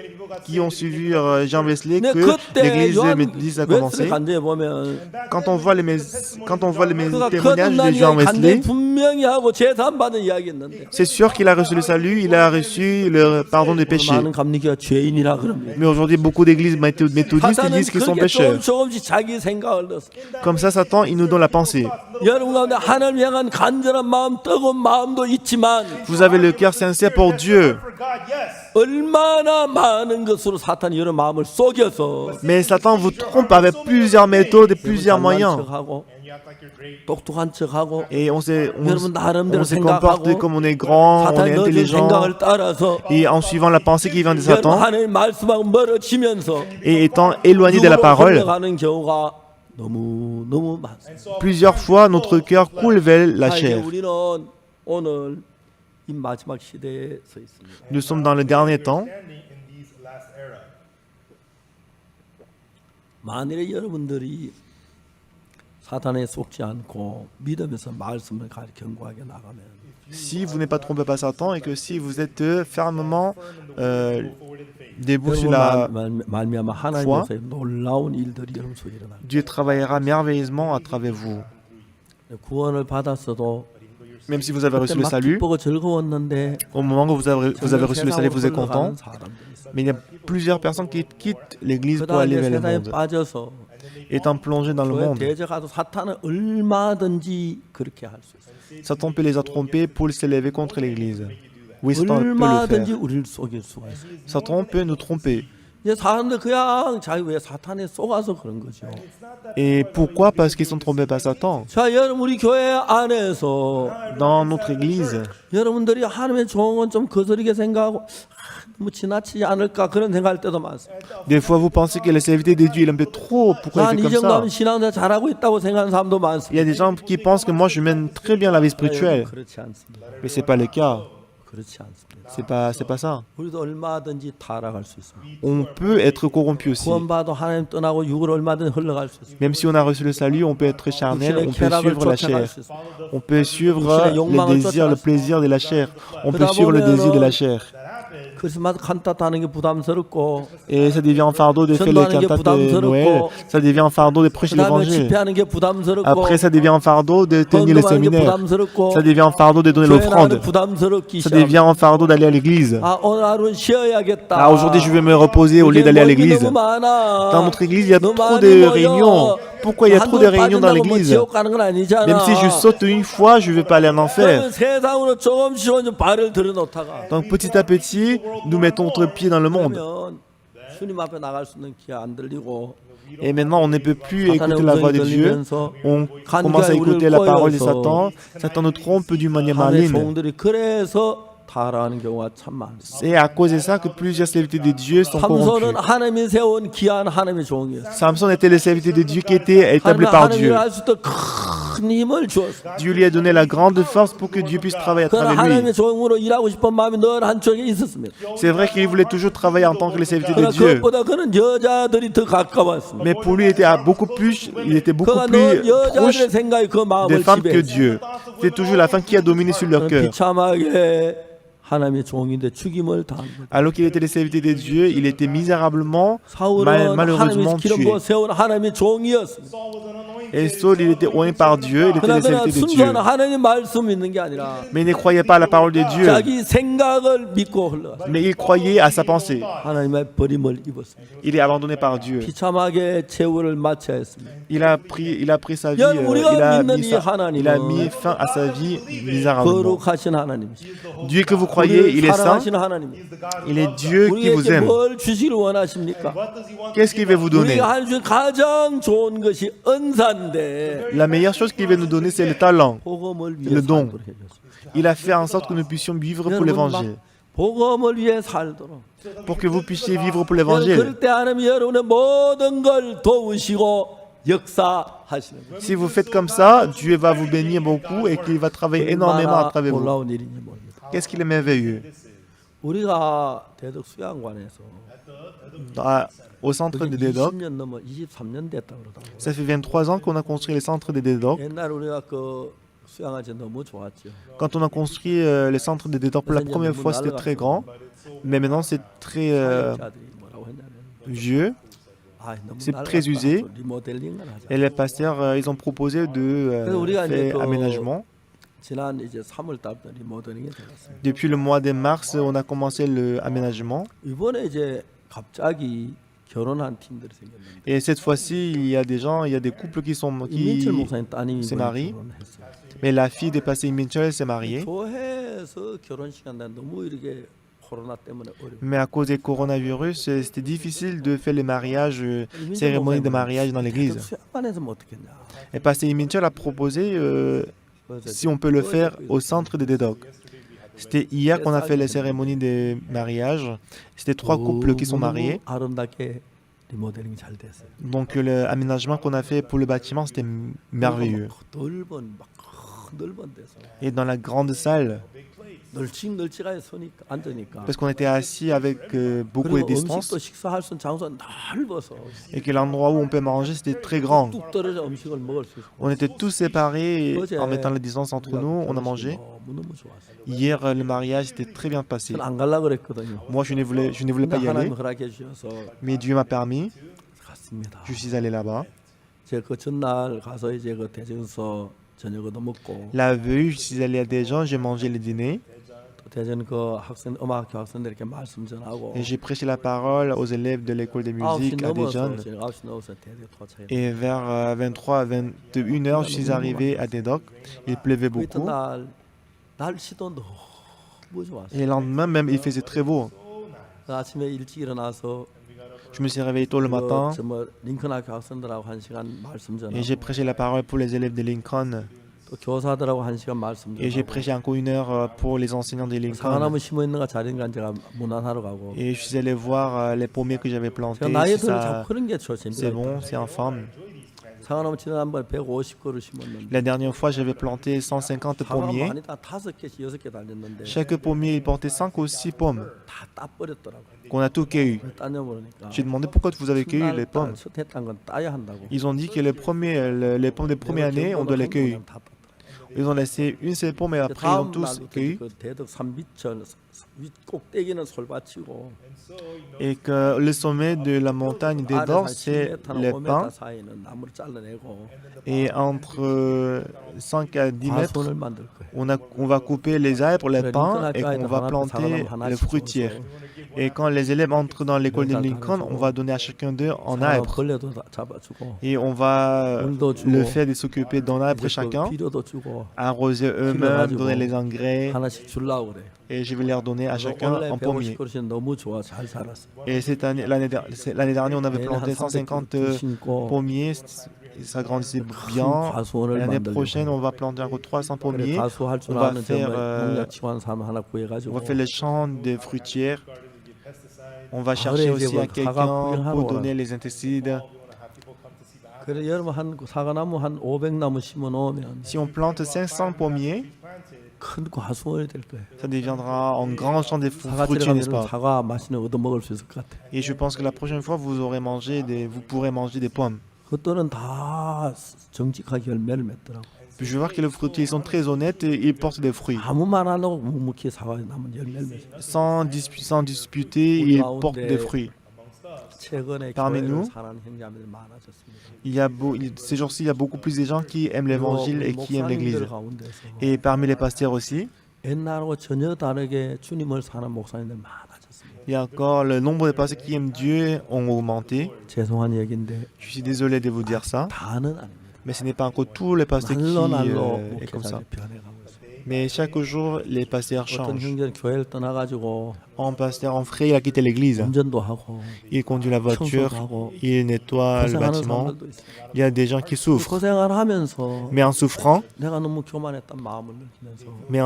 qui ont suivi Jean Wesley 근데 que 그때 l'église 요한 méthodiste a 웨슬리 commencé. 간증에 보면 Quand on voit les 그가 témoignages de 거듭난 Jean 이야기 간증 Wesley, 분명히 하고 재산 받은 이야기 있는데 c'est sûr qu'il a reçu le salut, il a reçu le pardon des péchés. 많은 감리교가 죄인이라 그럽니다. Mais aujourd'hui, beaucoup d'églises méthodistes ils 사탄은 disent qu'ils sont 그렇게 pécheurs. 조금씩 자기 생각을 넣었어. Comme ça, Satan, il nous donne la pensée. 여러분 가운데 하나님 향한 간절한 마음, 뜨거운 마음도 있지만 Vous avez le cœur sincère pour Dieu. For God, yes. Nevertheless, 얼마나 많은 것으로 사탄이 여러 마음을 속여서 Mais Satan vous trompe avec plusieurs méthodes et plusieurs 잘난 moyens. 척하고 and you act like you're great. 똑똑한 척하고 Et 여러분 나름대로 on se comporte 생각하고 comme on est grand, on 사탄이 est 넣어준 intelligent. 생각을 따라서 Et en suivant la pensée qui vient de 여러분 Satan 하나님 말씀하고 멀어지면서 et étant éloigné de la 육으로 parole, 흘러가는 경우가 너무 많습니다. plusieurs fois notre cœur coule vers la 자, 이제 chair. 우리는 오늘 이 마지막 시대에 서 있습니다. Nous sommes dans le dernier temps. Standing in these last era. 만일에 여러분들이 사탄에 속지 않고 믿으면서 말씀을 견고하게 나가면 Si vous n'êtes pas trompé par Satan et que si vous êtes fermement debout sur la 말미암아 하나님께서 놀라운 일들이 여러분 속에 일어나. Dieu travaillera merveilleusement à travers vous. 구원을 받았어도 Même si vous avez reçu 그때 le 막 salut, 기쁘고 즐거웠는데 au moment où vous avez reçu le salut, vous êtes content. 세상으로 흘러가는 사람들이 있어요. Mais il y a plusieurs personnes qui quittent l'église pour 그다음에 aller vers le 세상에 monde. 빠져서 Étant plongés dans le 교회 monde, 대적하도 사탄은 얼마든지 그렇게 할 수 있어요. Satan peut les tromper pour s'élever contre l'église. Oui, Satan peut le 얼마든지 faire. 우리를 속일 수가 있어요. Satan peut nous tromper. 이제 사람들 그냥 자기 왜 사탄에 속아서 그런 거죠. Et pourquoi? Parce qu'ils sont trompés par Satan. 자, 여러분 우리 교회 안에서 Dans notre église, 여러분들이 하나님의 종은 좀 거스르게 생각하고 너무 지나치지 않을까 그런 생각할 때도 많습니다. des fois vous pensez que le serviteur de Dieu, il est un peu trop. Pourquoi il 난 fait 이 comme ça? 정도면 신앙생활 잘하고 있다고 생각하는 사람도 Il y 많습니다. a des gens qui pensent que moi je mène très bien la vie spirituelle. 그렇지 않습니다. Mais c'est pas le cas. 그렇지 않습니다. C'est pas ça. 우리도 얼마든지 타락할 수 있습니다. On peut être corrompu aussi. 구원받아 하나님 떠나고 육으로 얼마든지 흘러갈 수 있습니다. Même si on a reçu le salut, on peut être charnel, 육신의 on peut 쾌락을 suivre la 쫓아갈 chair. 수 있습니다. On peut suivre 육신의 les 욕망을 désirs, le 쫓아갈 수 plaisir de la chair. On peut 그러다 suivre le désir de la 보면은 chair. 크리스마스 칸타타 하는 게 부담스럽고 Et ça devient un fardeau de faire les 전도하는 게 cantates de Noël. 부담스럽고 Ça devient un fardeau de prêcher 그다음에 l'évangile. 집회하는 게 부담스럽고 Après, ça devient un fardeau de tenir les 헌금하는 게 séminaires. 부담스럽고 Ça devient un fardeau de donner 교회 나가는 l'offrande. 부담스럽기 Ça 시작합니다. devient un fardeau d'aller à l'église. 아, 오늘 하루는 쉬어야겠다. Ah, aujourd'hui, je vais me reposer au lieu d'aller à l'église. 너무 많아. Dans notre église, il y a 너무 trop 많이 de 모여. réunions. Pourquoi il y a trop de réunions dans 한번 l'église? 지옥 가는 건 아니잖아. Même si je saute une fois, je ne vais pas aller en enfer. 그러면 세상으로 조금씩 발을 들여놓다가 Donc petit à petit, nous mettons notre pied dans le monde. 그러면 주님 앞에 나갈 수 있는 기회 안 들리고 Et maintenant, on ne peut plus 사탄의 écouter la voix 음성이 de Dieu. 들리면서 On commence à écouter la parole de Satan. Satan nous trompe d'une manière 하나님의 maligne. 종들이 그래서 타락하는 경우가 참 많습니다. C'est à cause de ça que plusieurs serviteurs de Dieu sont 삼손은 corrompus. 하나님이 세운 귀한 하나님의 종이었어요. Samson était le serviteur de Dieu qui était établi par Dieu. 하나님이 할 수 있도록 큰 힘을 주었어요. Dieu lui a donné la grande force pour que Dieu puisse travailler à 그러나 travers lui. 하나님의 종으로 일하고 싶은 마음이 늘 한쪽에 있었습니다. C'est vrai qu'il voulait toujours travailler en tant que le serviteur de 그러나 Dieu. 그것보다 그는 여자들이 더 가까웠습니다. Mais pour lui, il était beaucoup 그가 plus 늘 여자들의 proche 생각이 그 des 마음을 femmes que 지배했어요. Dieu. C'est toujours la femme qui a dominé sur leur cœur. 비참하게 하나님의 종인데 죽임을 당한 거예요. Alors qu'il était le serviteur de Dieu, il était misérablement, 사울은 malheureusement 하나님의 기름 tué. 부어 세운 하나님의 종이었습니다. Saul was an anointed. Et Saul, il était oint par Dieu, il était le 그러나 serviteur de Dieu. 순수한 하나님 말씀 있는 게 아니라 Mais il ne croyait pas à la parole de Dieu, 자기 생각을 믿고 흘러갔어요. mais il croyait à sa pensée. 하나님의 버림을 입었습니다. Il est abandonné par Dieu. 비참하게 최후를 마쳐야 했습니다. Il a pris sa vie, 여러분, 우리가 믿는 이 il a 하나님은 mis fin à sa vie misérablement. 거룩하신 하나님이시죠. Dieu que vous croyez, il est saint, 사랑하시는 하나님이시죠. il est Dieu qui vous 우리에게 aime. 뭘 주시기를 원하십니까? What does he want? Qu'est-ce qu'il veut vous donner? 우리가 할 수 있는 가장 좋은 것이 은사인데 La meilleure chose qu'il veut nous donner, c'est le talent. 복음을 Le 위해 don. 살도록 해줬습니다. Il a fait en sorte que nous puissions vivre pour 여러분 l'évangile. 막 복음을 위해 살도록. Pour que vous puissiez vivre pour 여러분, l'évangile. 그럴 때 하나님이 여러분의 모든 걸 도우시고 역사하시는 거예요. Si vous faites comme ça, Dieu va vous bénir beaucoup et qu'il va travailler énormément à 얼마나 travers vous. 놀라운 일인지 모릅니다. Qu'est-ce qu'il est merveilleux. 우리가 대덕 수양관에서 Au centre de Dédoc, 20년 넘어 23년 됐다 그러더라고요. ça fait 23 ans qu'on a construit le centre de Dédoc. 옛날 우리가 그 수양아지 너무 좋았죠. Quand on a construit le centre de Dédoc pour la première fois, c'était très grand. Mais maintenant, c'est très 사역자들이 뭐라고 했냐면 vieux. 아, 너무 C'est 낡았다. très usé. 리모델링을 하자. Et les pasteurs, ils ont proposé de faire aménagement. 지난 이제 3월 달부터 리모델링이 들어갔어요. Depuis le mois de mars, on a commencé l'aménagement. 이번에 이제 갑자기 결혼한 팀들이 생겼는데 Et cette fois-ci, il y a des gens, il y a des couples qui 임민철 목사님 따님이 se 이번에 marient. 결혼했어요. Mais la fille de pasteur Mitchell s'est mariée. 교회에서 결혼식 한다 너무 이렇게 코로나 때문에 어려워. Mais à cause du coronavirus, c'était difficile de faire les mariages, cérémonies de mariage dans l'église. 수양관에서 뭐 어떻겠냐. Et Pasteur Minchel a proposé si on peut le faire au centre de Dedok. C'était hier qu'on a fait les cérémonies de mariage. C'était 3 couples qui sont mariés. 아름답게 리모델링이 잘 됐어요. Donc l'aménagement qu'on a fait pour le bâtiment, c'était merveilleux. 넓은 데서 Et dans la grande salle, 널찍널찍하게 서니까 앉으니까. parce qu'on était assis avec beaucoup de 그리고 distance, 음식도 식사할 수 있는 장소가 넓어서 et que l'endroit où on peut manger, c'était très grand. 뚝 떨어져 음식을 먹을 수 있고. On était tous séparés en mettant la distance entre nous, on a mangé. 너무너무 좋았어요. Hier, le mariage s'était très bien passé. 저는 안 가려고 그랬거든요. Moi, je ne voulais pas y aller, 하나님 허락해 주셔서 mais Dieu m'a permis. 갔습니다. Je suis allé là-bas. 제가 그 전날 가서 이제 그 대전서 저녁도 먹고 La veille, je suis allé à Dijon, j'ai mangé le dîner 또 대전 그 학생 음악학교 학생들에게 말씀 전하고 et j'ai prêché la parole aux élèves de l'école de 9시 musique à 넘어서 Dijon. 제가 9시 넘어서 대전 도착했어요. Et vers 23 à 21 heures, je suis arrivé à Dedok. Il pleuvait 그 beaucoup. 이튿날 날씨도 너무 좋았어요. Et le lendemain, même, il faisait très beau. 그 아침에 일찍 일어나서 Je me suis réveillé tôt le matin 뭐 링컨 학교 학생들하고 1시간 말씀 et 전하고 j'ai prêché la parole pour les élèves de Lincoln. 또 교사들하고 1시간 말씀 Et j'ai 전하고 prêché encore 1 heure pour les enseignants de Lincoln. 사과나무 심어 있는 거 자린가 제가 문안하러 가고 Et je suis allé voir les pommiers que j'avais plantés. 제가 나이 Si 들어 ça, 자꾸 그런 게 c'est 재밌어요. bon, c'est en forme. 사과나무 지난번에 150그루 심었는데 La dernière fois, j'avais planté 150 사과나무 pommiers. 많이 다 5개씩 6개 달렸는데 Chaque pommier, il portait 5 ou 6 pommes 다 따버렸더라고요. qu'on a tout cueilli. 따녀버리니까 J'ai demandé pourquoi vous avez cueilli les pommes. 수태탄 건 따야 한다고. Ils ont dit que les pommes de première année, on doit les cueillir. 다 땄다. Ils ont laissé une seule pomme et après ils ont 다음 tous 날부터 cueilli. 그 대덕 산 밑절 윗 꼭대기는 솔밭이고 Et que le sommet de la montagne des Dors, c'est les pins. 사이는 나무를 잘라내고 Et entre 5 à 10 mètres, 과수원을 만들 거예요. on va couper les arbres, les pins et qu'on va planter les fruitières. Et quand les élèves entrent dans l'école de Lincoln, on va donner à chacun d'eux un arbre. 벌레도 다 잡아주고 Et on va 물도 주고 le faire de s'occuper d'un arbre 이제 그 chacun, 비료도 주고 arroser eux-mêmes, donner les engrais. 하나씩 주려고 그래. Et je vais leur donner à chacun 원래 un pommier. 150그릇이 너무 좋아 잘 살았어. Et cette année, l'année dernière, on avait 내년 planté 한 150 300그릇 심고 pommiers. Ça grandissait bien. 과수원을 L'année 만들려고. prochaine, on va planter encore 300 그래 pommiers. 가수할 줄 on va 아는 faire, 정말 농약 지원사람 하나 On 구해가지고 va faire les champs des fruitières. On va chercher 이제 aussi 뭐 à quelqu'un 사과 pour 구경하러 donner les insecticides. 그래 여러분 한 사과나무 한 500나무 심어 놓으면 Si on plante 500 pommiers, 큰 과수원이 될 거예요. ça deviendra un grand champ de 사과집에 fruitiers, n'est-ce 가면 pas? 사과 맛있는 거 얻어 먹을 수 있을 것 같아. Et je pense que la prochaine fois, vous pourrez manger des pommes. 그것들은 다 정직하게 열매를 맺더라고. Puis je vais voir que les fruitiers sont très honnêtes et ils portent des fruits. 아무 말 안 하고 묵묵히 사과나무 열매를 맺어. Sans disputer, ils portent des fruits. 최근에 Parmi 교회를 nous, 사랑하는 형제자매들 많아졌습니다. Ces jours-ci, il y a beaucoup plus de gens qui aiment l'évangile et qui aiment l'église. 목사님들 가운데서 Et parmi les pasteurs aussi, 옛날하고 전혀 다르게 주님을 사는 목사님들 많아졌습니다. il y a encore le nombre de pasteurs qui aiment Dieu ont augmenté. 죄송한 얘기인데 Je suis désolé de vous dire ça, 다는 아닙니다. mais ce n'est pas encore tous les pasteurs qui 날로 est comme ça. 목회자들이 변해가고 있습니다. Mais chaque jour, les pasteurs 어떤 changent. 형제는 교회를 떠나가지고 Un pasteur, un frère, il a quitté l'église. 운전도 하고 Il conduit la voiture, il nettoie le 고생하는 bâtiment. 사람들도 있어요. Il y a des gens qui souffrent. 고생을 하면서 Mais en souffrant, 내가 너무 교만했단 마음을 느끼면서 mais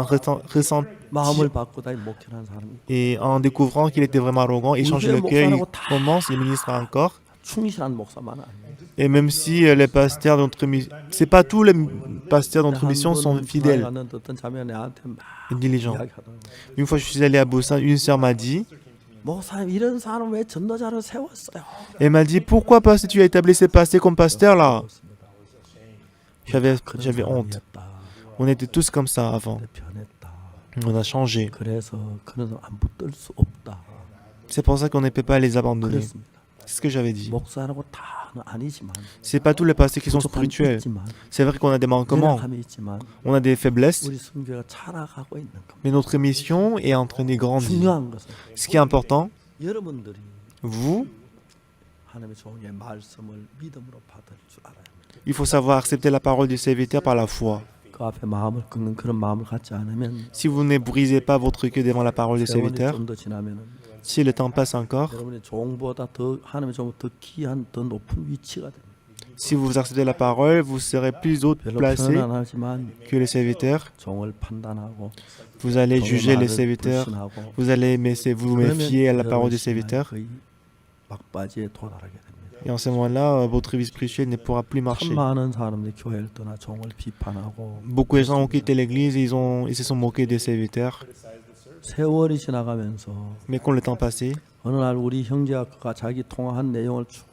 마음을 바꾸다 목회하는 사람이 et en découvrant qu'il était vraiment arrogant, il change le cœur, il commence, il ministre encore. 충실한 목사만 아니에요. Et même si les pasteurs d'entre mission, c'est pas tous les pasteurs d'entre mission sont fidèles 어떤 자매가 내한테 막 et diligents. 이야기하더라고요. Une fois, je suis allé à Busan, une sœur m'a dit, 목사님 이런 사람 왜 전도자를 세웠어요? elle m'a dit, pourquoi pasteur tu as établi ces pasteurs comme pasteurs là? J'avais honte. On était tous comme ça avant. 변했다. On a changé. 그래서 그런 사람 안 붙들 수 없다. C'est pour ça qu'on ne peut pas les abandonner. 그렇습니다. C'est ce que j'avais dit. 목사라고 다는 아니지만 C'est pas tous les pasteurs qui sont 부족함이 spirituels. 있지만 C'est vrai qu'on a des manquements, 연약함이 있지만 on a des faiblesses, 우리 선교가 자라가고 있는 겁니다. mais notre mission est en train de grandir. 중요한 것은 Ce qui est important, 여러분들이 vous, 하나님의 종의 말씀을 믿음으로 받을 줄 알아야 합니다. il faut savoir accepter la parole du serviteur par la foi. 그 앞에 마음을 꺾는 그런 마음을 갖지 않으면 Si vous ne brisez pas votre cœur devant la parole des 세월이 serviteurs, 좀 더 지나면은 si le temps passe encore, 여러분의 종보다 더 하나님의 종보다 더 귀한 더 높은 위치가 됩니다. si vous acceptez la parole, vous serez plus haut 별로 placé 편안하지만 que les serviteurs. 종을 판단하고 Vous allez 종의 juger les 말을 serviteurs. 불신하고 Vous allez vous 그러면 méfier à la parole 여러분의 des serviteurs. 신앙이 거의 막바지에 도달하게 됩니다. Et en ce moment-là, votre vie spirituelle ne pourra plus 참 marcher. 많은 사람들이 교회를 떠나 종을 비판하고 Beaucoup de gens ont quitté l'église et ils se sont moqués des serviteurs. 세월이 지나가면서 Mais quand le temps passait, 어느 날 우리 형제가 그가 자기 통화한 내용을 쭉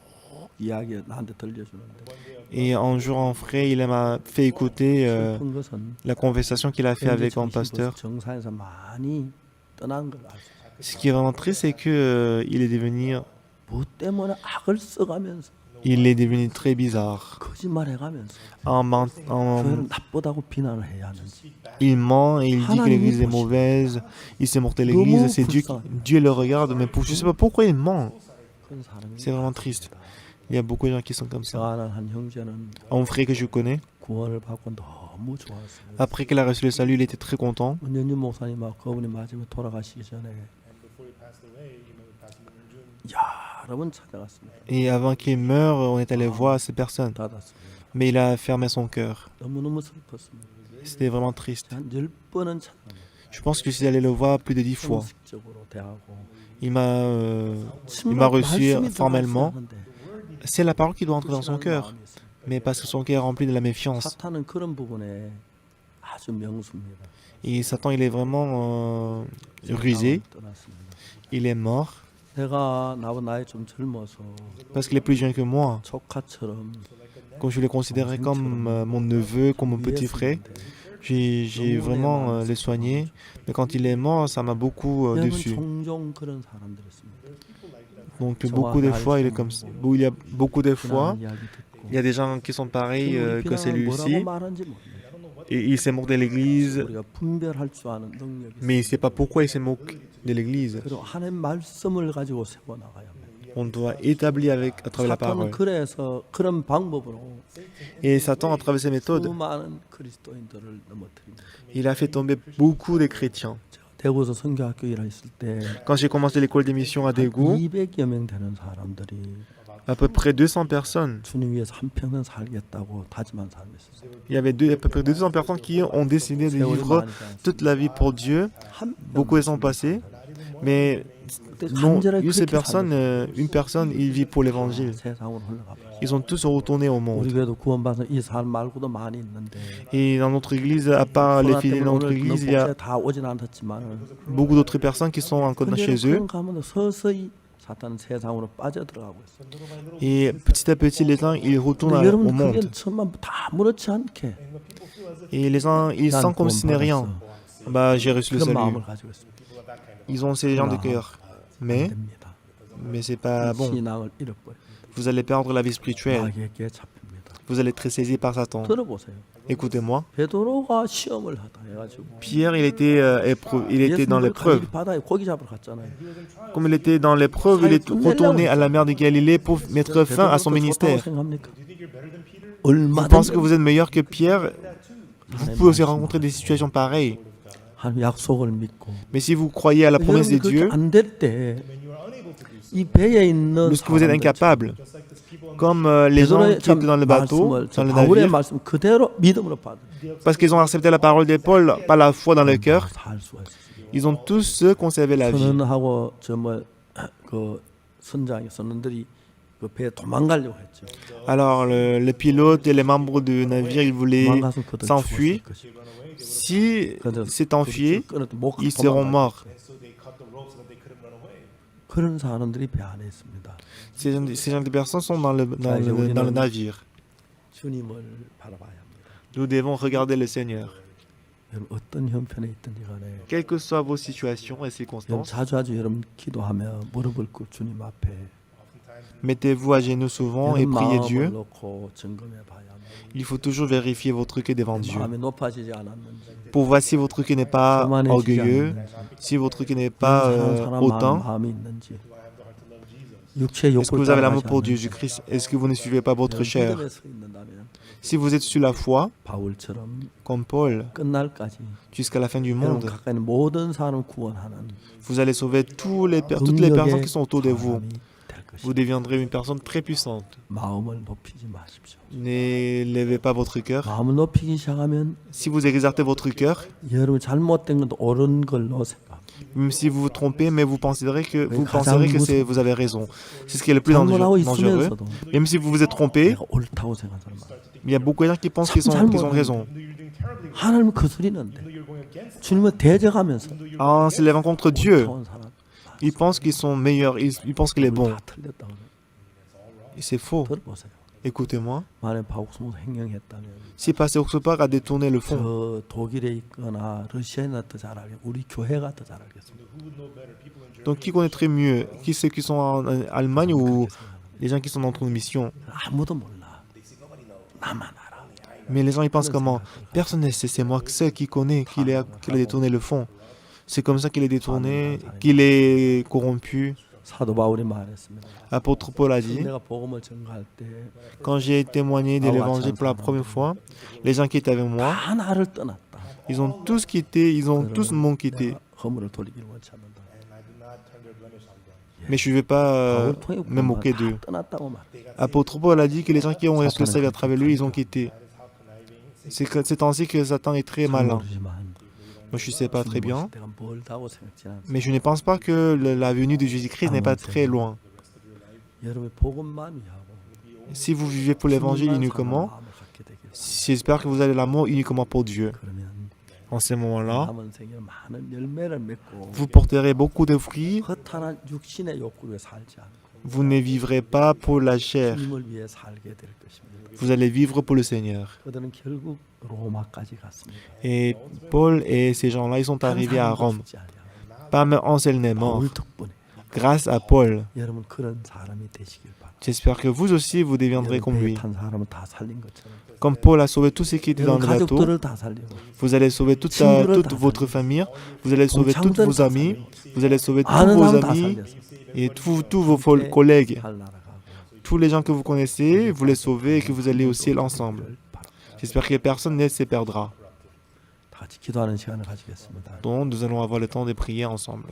이야기 나한테 들려주는데 et un jour en frère, il m'a fait écouter 슬픈 것은 la conversation qu'il a fait 현재 avec un 정신 pasteur. 정상에서 많이 떠난 걸 알 수 있어요. Ce qui est vraiment triste, c'est que il est devenu très bizarre. Il ment et il dit que l'église est mauvaise. Il se moque de l'église. C'est Dieu le regarde, mais je ne sais pas pourquoi il ment. C'est vraiment triste. Il y a beaucoup de gens qui sont comme ça. Un frère que je connais, après qu'il a reçu le salut, il était très content. Et avant qu'il meure, on est allé voir ces personnes. Mais il a fermé son cœur. C'était vraiment triste. Je pense que je suis allé le voir plus de 10 fois. Il m'a reçu formellement. C'est la parole qui doit entrer dans son cœur. Mais parce que son cœur est rempli de la méfiance. Et Satan, il est vraiment rusé. Il est mort. Parce qu'il est plus jeune que moi. Quand je le considérais comme mon neveu, comme mon petit frère, j'ai vraiment les soigné. Mais quand il est mort, ça m'a beaucoup déçu. Donc beaucoup de fois, il est comme ça. Il y a beaucoup de fois, il y a des gens qui sont pareils que celui-ci. Et il se moque de l'église. Mais il ne sait pas pourquoi il se moque de l'église. On doit établir à travers la parole. Et Satan, à travers ses méthodes, il a fait tomber beaucoup de chrétiens. Quand j'ai commencé l'école des missions à Daegu, à peu près 200 personnes, il y avait à peu près 200 personnes qui ont décidé de vivre toute la vie pour Dieu. Beaucoup sont passés, mais non, une personne, il vit pour l'évangile. Ils sont tous retournés au monde. Et dans notre église, à part les fidèles de notre église, il y a beaucoup d'autres personnes qui sont encore chez eux. Et petit à petit, les gens, ils retournent au monde. Et les gens, ils sentent comme si ce n'est rien. J'ai reçu le salut. Ils ont ces gens de cœur. Mais c'est pas bon. Vous allez perdre la vie spirituelle. Vous allez être saisi par Satan. Écoutez-moi. Pierre, il était dans l'épreuve. Comme il était dans l'épreuve, il est retourné à la mer de Galilée pour mettre fin à son ministère. Vous pensez que vous êtes meilleur que Pierre? Vous pouvez aussi rencontrer des situations pareilles. Mais si vous croyez à la promesse de Dieu, lorsque vous êtes incapable, comme les gens qui étaient dans le bateau, dans le navire, parce qu'ils ont accepté la parole de Paul par la foi dans le cœur, ils ont tous conservé la vie. Alors le pilote et les membres du navire, ils voulaient s'enfuir. Si c'est enfui, ils seront morts. Ces gens de personnes sont dans le navire. Nous devons regarder le Seigneur. Quelles que soient vos situations et circonstances, mettez-vous à genoux souvent et priez Dieu. Il faut toujours vérifier votre cœur devant Dieu pour voir si votre cœur n'est pas orgueilleux, si votre cœur n'est pas hautain. 육체의 Est-ce que 욕구를 vous avez l'amour 따라가지 pour 않는 Jésus-Christ? Est-ce que vous ne suivez pas votre 이런 chair? 믿음에 서 있는다면 Si vous êtes sur la foi, 바울처럼 comme Paul, 끝날까지 jusqu'à la fin du 여러분 monde, 가까이 있는 모든 사람을 구원하는 vous allez sauver toutes les personnes qui sont autour de vous. 사람이 될 것입니다. Vous deviendrez une personne très puissante. 마음을 높이지 마십시오. N'élevez pas votre cœur. 마음을 높이기 시작하면 Si vous exercez votre cœur, 여러분 잘못된 것도 옳은 걸로 생각. même si vous vous trompez, mais vous penserez que vous avez raison. C'est ce qui est le plus 잘못하고 dangereux. 있으면서도 Même si vous vous êtes trompé, 내가 옳다고 생각하는 사람 많아요. il y a beaucoup de gens qui pensent qu'ils ont raison. 하나님을 거스리는데 주님을 대적하면서 En s'élevant contre Dieu, 옳다고 사람 ils pensent qu'ils sont meilleurs, ils pensent qu'il est bon. 다 틀렸다고 그래요. Et c'est faux. 들어보세요. Écoutez-moi. 만약 바옥스모스 행령했다면 Si Pasteur Oxopak a détourné le fond, 저 독일에 있거나 러시아나 더 잘 알겠. 우리 교회가 더 잘 알겠습니다. donc qui connaîtrait mieux? Qui ceux qui sont en Allemagne ou les gens qui sont dans notre mission? 아무도 몰라. 나만 알아. Mais les gens ils pensent comment? Personne ne sait, c'est moi seul qui connais qu'il a détourné le fond. C'est comme ça qu'il est détourné, qu'il est corrompu. 사도 바울이 말했습니다. Apôtre Paul a dit, 내가 복음을 전가할 때 quand j'ai témoigné de l'évangile pour la première fois, les gens qui étaient avec moi, 다 나를 떠났다. ils ont tous quitté, ils ont tous m'ont quitté. 허물을 돌리기를 원치 않는다. Mais je ne vais pas 바울 통해 me moquer 다 d'eux. 떠났다고 말. Apôtre Paul a dit que les gens qui ont resté servi à travers lui, ils ont quitté. C'est ainsi que Satan est très malin. 모르지만 Moi, je ne sais pas très bien, 내가 멀다고 생각지 않습니다. mais je ne pense pas que la venue de Jésus-Christ n'est pas très loin. 여러분의 복음만 위하고 Si vous vivez pour l'évangile 주님만 uniquement, 사랑하는 마음을 갖게 되겠습니다. j'espère que vous avez l'amour uniquement pour Dieu. 그러면 En ce moment-là, 남은 생에 많은 열매를 맺고 vous porterez beaucoup de fruits. 허탄한 육신의 욕구를 살지 않고 Vous ne vivrez pas pour la chair. 주님을 위해 살게 될 것입니다. Vous allez vivre pour le Seigneur. 그들은 결국 로마까지 갔습니다. Et Paul et ces gens-là, ils sont arrivés à Rome. 죽지 않아요. Pas un seul n'est mort. 바울 덕분에 Grâce à Paul. 여러분 그런 사람이 되시길 바랍니다. J'espère que vous aussi, vous deviendrez comme lui. 탄 사람을 다 살린 것처럼 Comme Paul a sauvé tous ceux qui étaient dans 여러분 le bateau, 가족들을 다 살리고 vous allez sauver toute votre famille, vous allez sauver tous vos amis, vous allez sauver tous 아는 vos 사람 다 amis 살렸어요. et tous vos collègues. 잘 날아가고 Tous les gens que vous connaissez, vous les sauvez et que vous allez au ciel ensemble. J'espère que personne ne se perdra. 다 같이 기도하는 시간을 가지겠습니다. Donc, nous allons avoir le temps de prier ensemble.